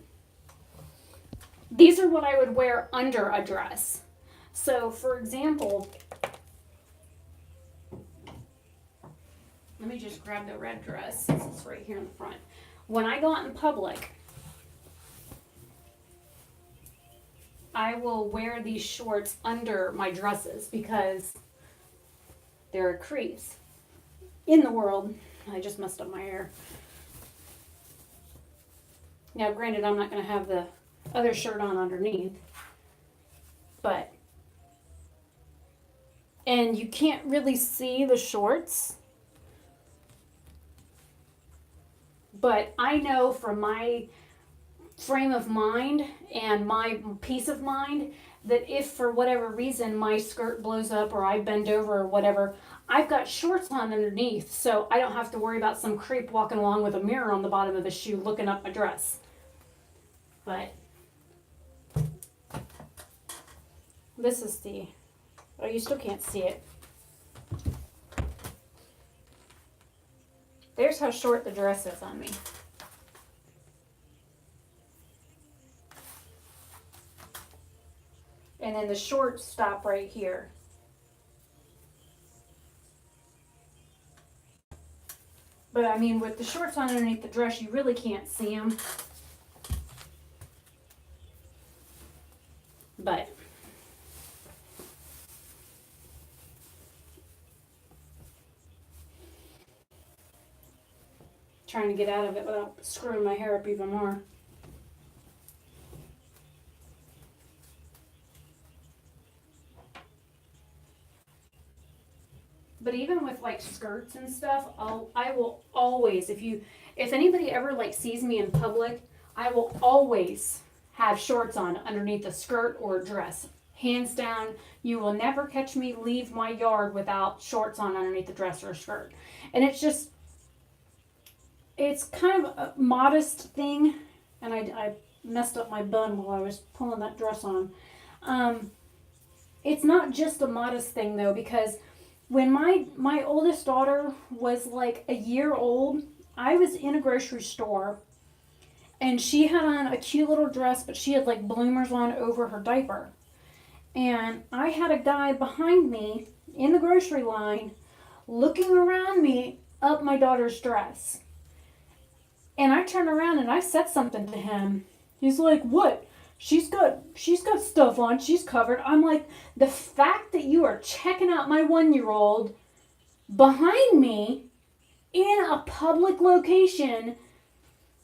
These are what I would wear under a dress. So for example, let me just grab the red dress since it's right here in the front. When I go out in public, I will wear these shorts under my dresses because there are creeps in the world. I just messed up my hair. Now, granted, I'm not going to have the other shirt on underneath, and you can't really see the shorts, but I know from my frame of mind and my peace of mind that if for whatever reason my skirt blows up or I bend over or whatever, I've got shorts on underneath, so I don't have to worry about some creep walking along with a mirror on the bottom of the shoe looking up my dress. But this is oh, you still can't see it. There's how short the dress is on me. And then the shorts stop right here. But I mean, with the shorts on underneath the dress, you really can't see them. But trying to get out of it without screwing my hair up even more. But even with like skirts and stuff, I will always, if anybody ever like sees me in public, I will always have shorts on underneath a skirt or a dress. Hands down, you will never catch me leave my yard without shorts on underneath the dress or a skirt. And it's kind of a modest thing, and I messed up my bun while I was pulling that dress on. It's not just a modest thing though, because when my oldest daughter was like a year old, I was in a grocery store and she had on a cute little dress, but she had like bloomers on over her diaper. And I had a guy behind me in the grocery line looking around me up my daughter's dress. And I turned around and I said something to him. He's like, "What? She's got stuff on. She's covered." I'm like, "The fact that you are checking out my 1-year old behind me in a public location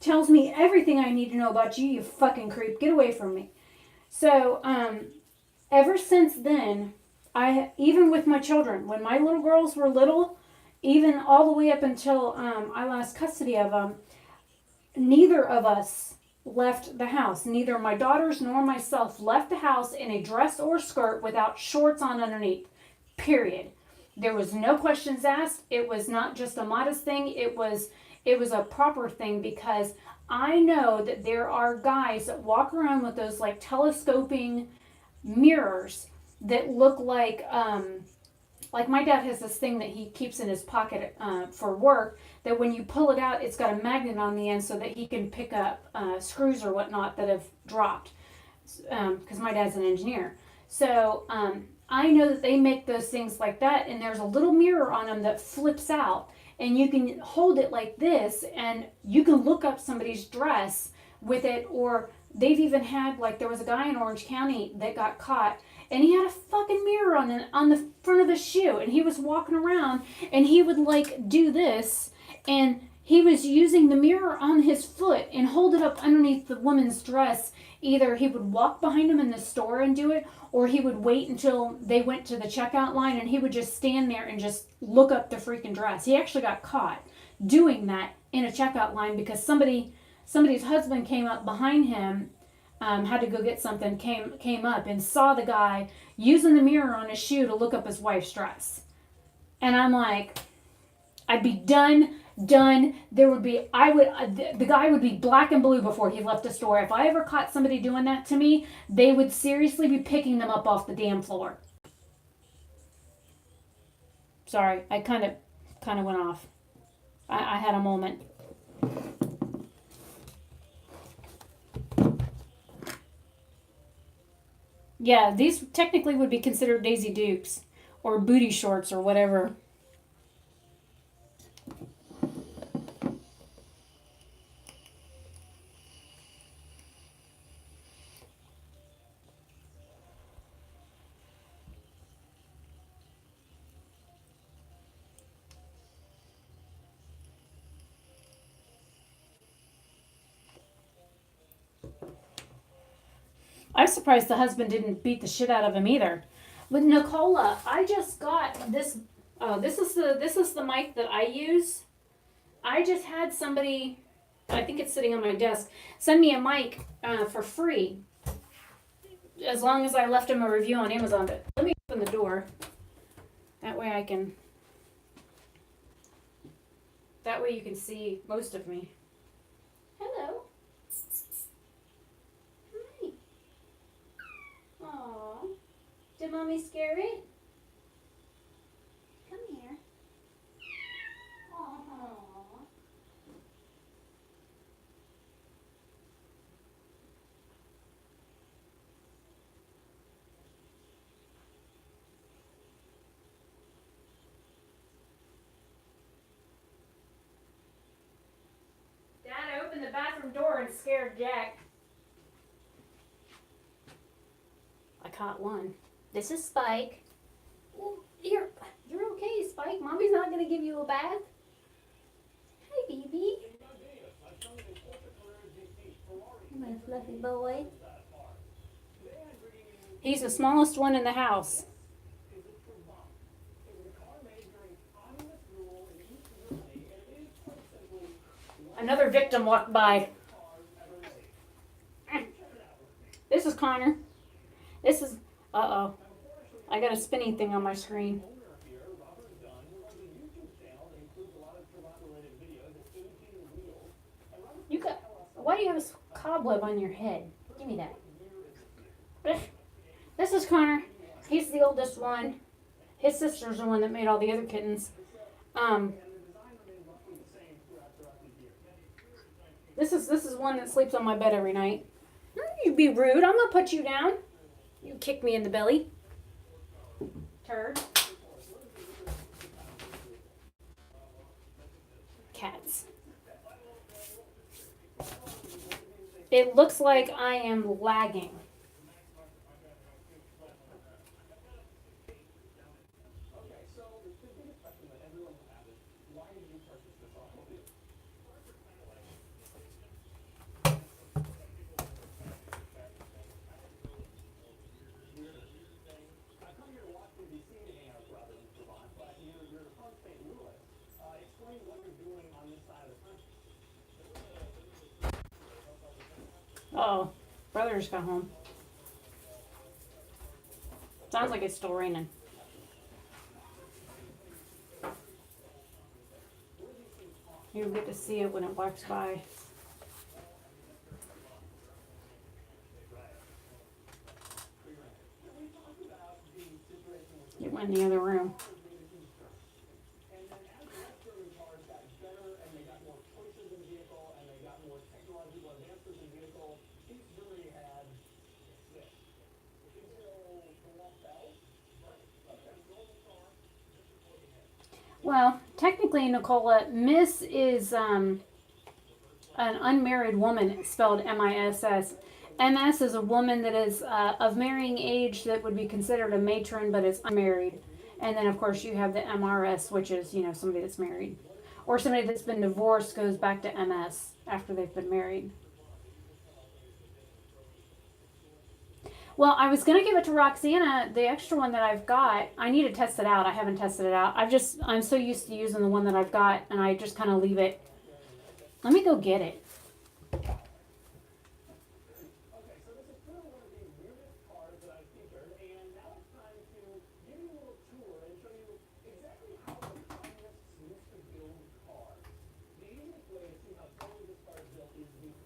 tells me everything I need to know about you, you fucking creep. Get away from me." So, ever since then, I even with my children, when my little girls were little, even all the way up until I lost custody of them, neither of us left the house. Neither my daughters nor myself left the house in a dress or skirt without shorts on underneath. Period. There was no questions asked. It was not just a modest thing. It was a proper thing, because I know that there are guys that walk around with those like telescoping mirrors that look like my dad has this thing that he keeps in his pocket for work, that when you pull it out, it's got a magnet on the end so that he can pick up screws or whatnot that have dropped, because my dad's an engineer. So I know that they make those things like that, and there's a little mirror on them that flips out, and you can hold it like this, and you can look up somebody's dress with it. Or they've even had, like, there was a guy in Orange County that got caught, and he had a fucking mirror on the front of his shoe, and he was walking around, and he would like do this, and he was using the mirror on his foot and hold it up underneath the woman's dress. Either he would walk behind him in the store and do it, or he would wait until they went to the checkout line and he would just stand there and just look up the freaking dress. He actually got caught doing that in a checkout line because somebody's husband came up behind him, had to go get something, came up and saw the guy using the mirror on his shoe to look up his wife's dress. And I'm like, I'd be done. There would be, the guy would be black and blue before he left the store. If I ever caught somebody doing that to me, they would seriously be picking them up off the damn floor. Sorry, I kind of went off. I had a moment. Yeah, these technically would be considered Daisy Dukes or booty shorts or whatever. I'm surprised the husband didn't beat the shit out of him either. With Nicola, I just got this. Oh, this is the mic that I use. I just had somebody, I think it's sitting on my desk, send me a mic for free. As long as I left him a review on Amazon. But let me open the door. That way you can see most of me. Hello. Hi. Aww. Did mommy scare it? Come here. Aww. Dad opened the bathroom door and scared Jack. I caught one. This is Spike. Oh, you're okay, Spike. Mommy's not gonna give you a bath. Hi, baby. My fluffy boy. He's the smallest one in the house. Another victim walked by. This is Connor. This is... Uh-oh. I got a spinning thing on my screen. You got... Why do you have a cobweb on your head? Give me that. This is Connor. He's the oldest one. His sister's the one that made all the other kittens. This is one that sleeps on my bed every night. You be rude. I'm gonna put you down. You kick me in the belly. Turd. Cats. It looks like I am lagging. Oh, brother just got home. Sounds like it's still raining. You'll get to see it when it walks by. It went in the other room. Well, technically, Nicola, Miss is an unmarried woman, spelled M-I-S-S. MS is a woman that is of marrying age that would be considered a matron, but is unmarried. And then, of course, you have the MRS, which is, somebody that's married. Or somebody that's been divorced goes back to MS after they've been married. Well, I was going to give it to Roxana, the extra one that I've got. I need to test it out. I haven't tested it out. I'm so used to using the one that I've got, and I just kind of leave it. Let me go get it.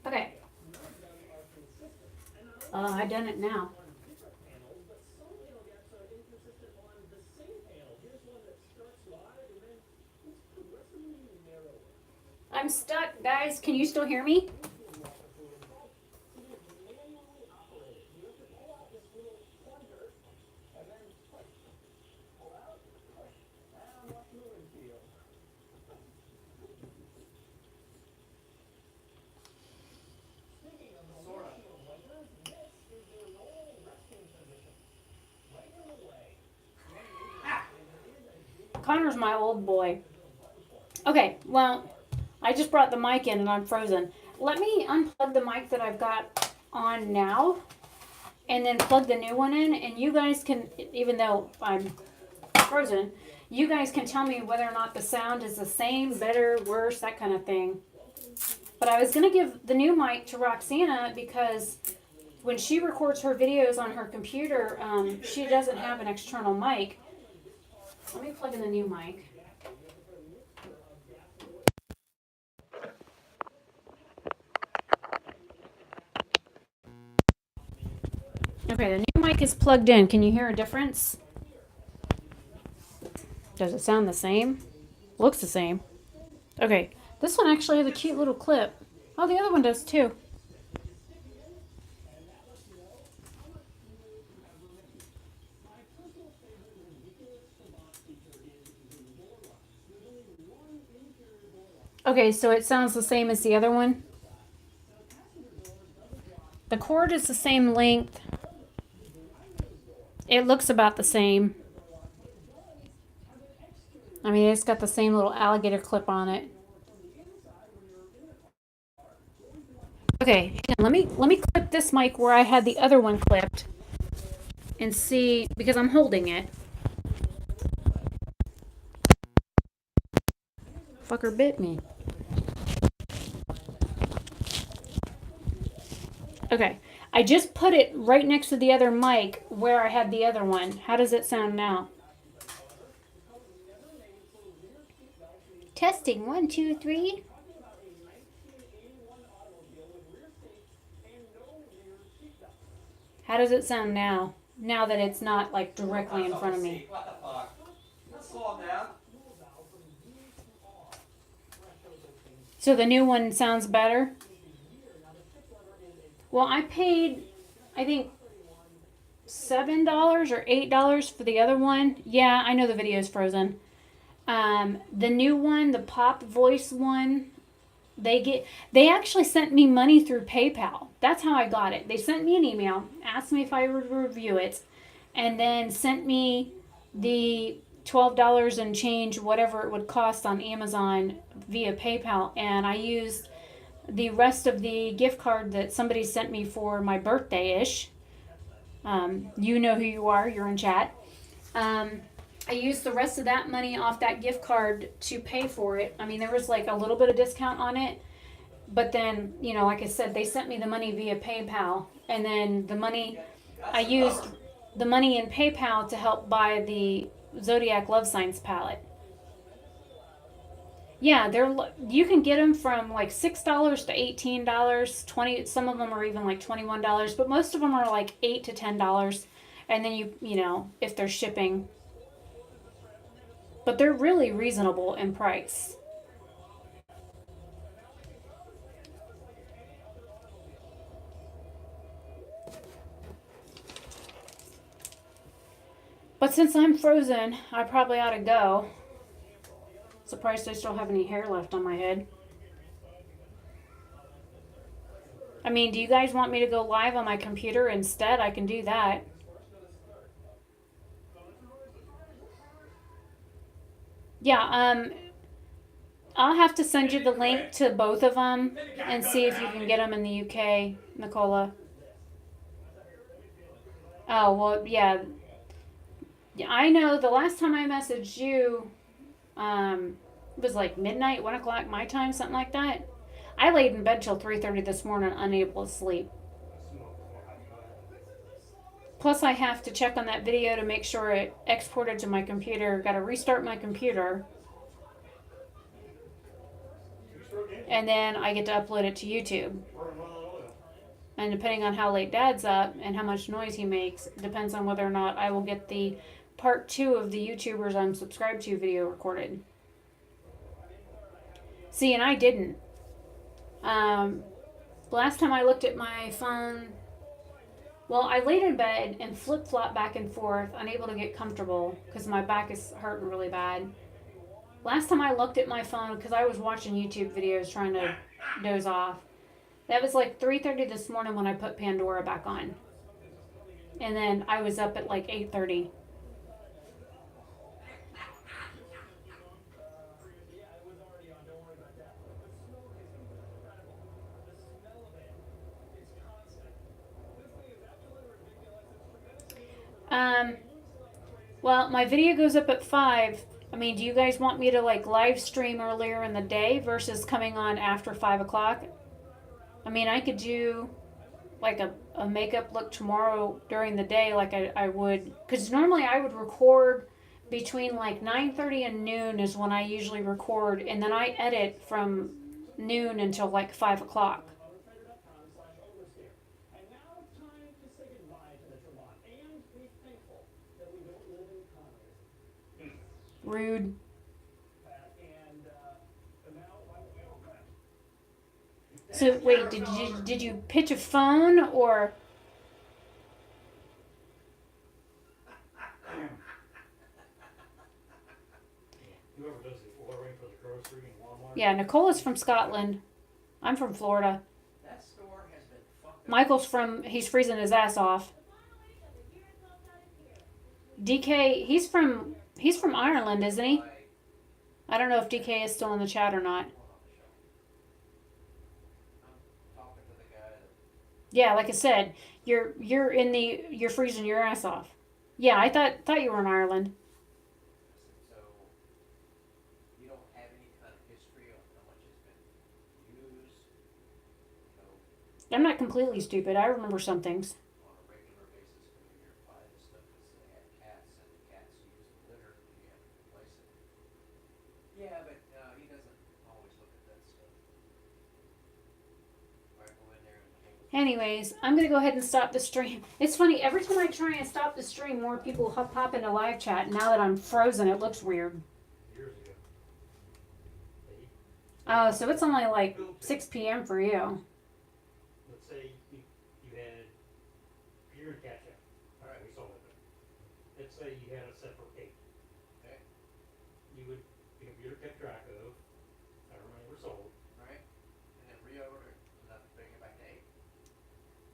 Okay. I done it now. I'm stuck, guys. Can you still hear me? Connor's my old boy. Okay, well, I just brought the mic in and I'm frozen. Let me unplug the mic that I've got on now and then plug the new one in, and you guys can, even though I'm frozen, you guys can tell me whether or not the sound is the same, better, worse, that kind of thing. But I was going to give the new mic to Roxana because when she records her videos on her computer, she doesn't have an external mic. Let me plug in the new mic. Okay, the new mic is plugged in. Can you hear a difference? Does it sound the same? Looks the same. Okay, this one actually has a cute little clip. Oh, the other one does too. Okay, so it sounds the same as the other one. The cord is the same length. It looks about the same. I mean, it's got the same little alligator clip on it. Okay, let me clip this mic where I had the other one clipped and see, because I'm holding it. Fucker bit me. Okay, I just put it right next to the other mic where I had the other one. How does it sound now? Testing, 1, 2, 3. How does it sound now? Now that it's not like directly in front of me. So the new one sounds better? Well, I paid, I think, $7 or $8 for the other one. Yeah, I know the video is frozen. The new one, the pop voice one, they actually sent me money through PayPal. That's how I got it. They sent me an email, asked me if I would review it, and then sent me the $12 and change, whatever it would cost on Amazon via PayPal, and I used the rest of the gift card that somebody sent me for my birthday ish. You know who you are, you're in chat. I used the rest of that money off that gift card to pay for it. I mean, there was like a little bit of discount on it, but then, you know, like I said, they sent me the money via PayPal, and then I used the money in PayPal to help buy the Zodiac Love Signs palette. Yeah, you can get them from like $6 to $18, 20. Some of them are even like $21, but most of them are like $8 to $10, and then you know, if they're shipping. But they're really reasonable in price. But since I'm frozen, I probably ought to go. Surprised I still have any hair left on my head. I mean, do you guys want me to go live on my computer instead? I can do that. Yeah, I'll have to send you the link to both of them and see if you can get them in the UK, Nicola. Oh, well, yeah. I know the last time I messaged you, it was like midnight, 1 o'clock my time, something like that. I laid in bed till 3:30 this morning, unable to sleep. Plus, I have to check on that video to make sure it exported to my computer. Got to restart my computer. And then I get to upload it to YouTube. And depending on how late Dad's up and how much noise he makes, it depends on whether or not I will get the part 2 of the YouTubers I'm subscribed to video recorded. See, and I didn't. Last time I looked at my phone, well, I laid in bed and flip-flopped back and forth, unable to get comfortable because my back is hurting really bad. Last time I looked at my phone, because I was watching YouTube videos trying to doze off, that was like 3:30 this morning when I put Pandora back on. And then I was up at like 8:30. Well, my video goes up at 5. I mean, do you guys want me to like live stream earlier in the day versus coming on after 5 o'clock? I mean, I could do like a makeup look tomorrow during the day like I would. Because normally I would record between like 9:30 and noon is when I usually record. And then I edit from noon until like 5 o'clock. Rude. So wait, did you pitch a phone or? Whoever does the ordering for the grocery in Walmart. Yeah, Nicola's from Scotland. I'm from Florida. That store has been fucked up. Michael's he's freezing his ass off. DK, he's from Ireland, isn't he? I don't know if DK is still in the chat or not. I'm talking to the guy that Yeah, like I said, you're freezing your ass off. Yeah, I thought you were in Ireland. so you don't have any kind of history on how much has been used, I'm not completely stupid. I remember some things. on a regular basis when you're here to buy this stuff because they have cats and the cats use the litter and you have to replace it. Yeah, but he doesn't always look at that stuff. Right, go in there and Anyways, I'm gonna go ahead and stop the stream. It's funny, every time I try and stop the stream, more people pop into live chat. Now that I'm frozen, it looks weird. Years ago. Oh, so it's only like Build to. 6 p.m. for you. Let's say you had beer and ketchup. All right, we sold it. Let's say you had it set for 8. Okay. You would, the computer kept track of however many were sold. Right? And then reorder, and then bring it back to 8.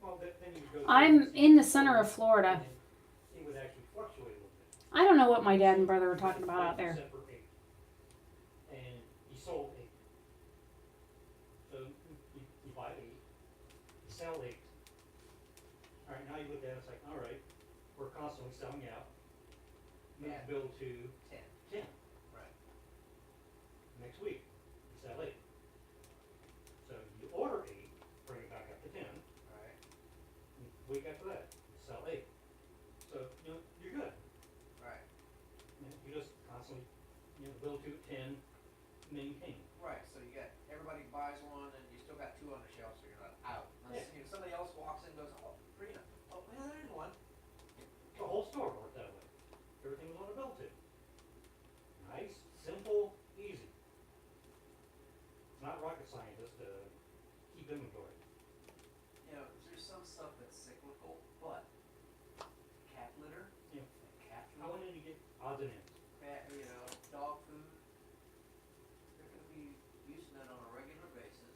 Well, then you would go. I'm in the center of Florida. And it would actually fluctuate a little bit. I don't know what my dad and brother were talking about out there. Set for 8. And you sold 8. So you buy 8, you sell 8. All right, now you look at it, it's like, all right, we're constantly selling out. Move Yeah. the bill to 10. 10. Right. Next week, you sell 8. So you order 8, bring it back up to 10. Right. Week after that, you sell 8. So, you're good. Right. You just constantly, bill to 10, maintain. Right. So you got everybody buys one, and you still got 2 on the shelf, so you're not out. Unless, somebody else walks in and goes, oh, Rena, oh, man, there's one. The whole store worked that way. Everything was on a bill to. Nice, simple, easy. It's not rocket science to keep inventory. There's some stuff that's cyclical, but cat litter, Yeah. and cat I food, went in to get odds and ends. dog food, they're gonna be using that on a regular basis.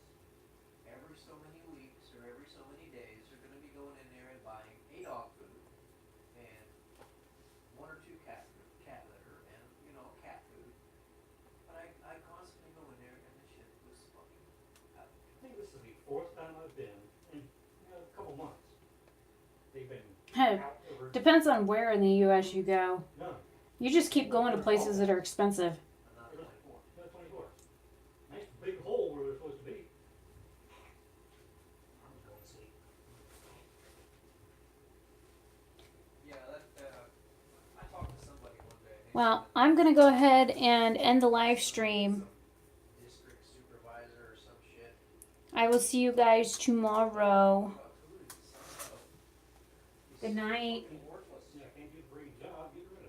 Every so many weeks or every so many days, they're gonna be going in there and buying a dog food and 1 or 2 cat litter and, cat food. But I constantly go in there and the shit was fucking out. I think this is the 4th time I've been in a couple months. They've been Hey, out over depends on where in the U.S. you go. none. You just keep going to places that are expensive. I'm not 24. No, 24. Nice big hole where they're supposed to be. I'm going to sleep. Yeah, I talked to somebody one day. and they Well, said I'm going to go ahead and end the live stream. some district supervisor or some shit. I will see you guys tomorrow. About who is the son of? Good night. Worthless. Yeah, can't do the braid job, get rid of it.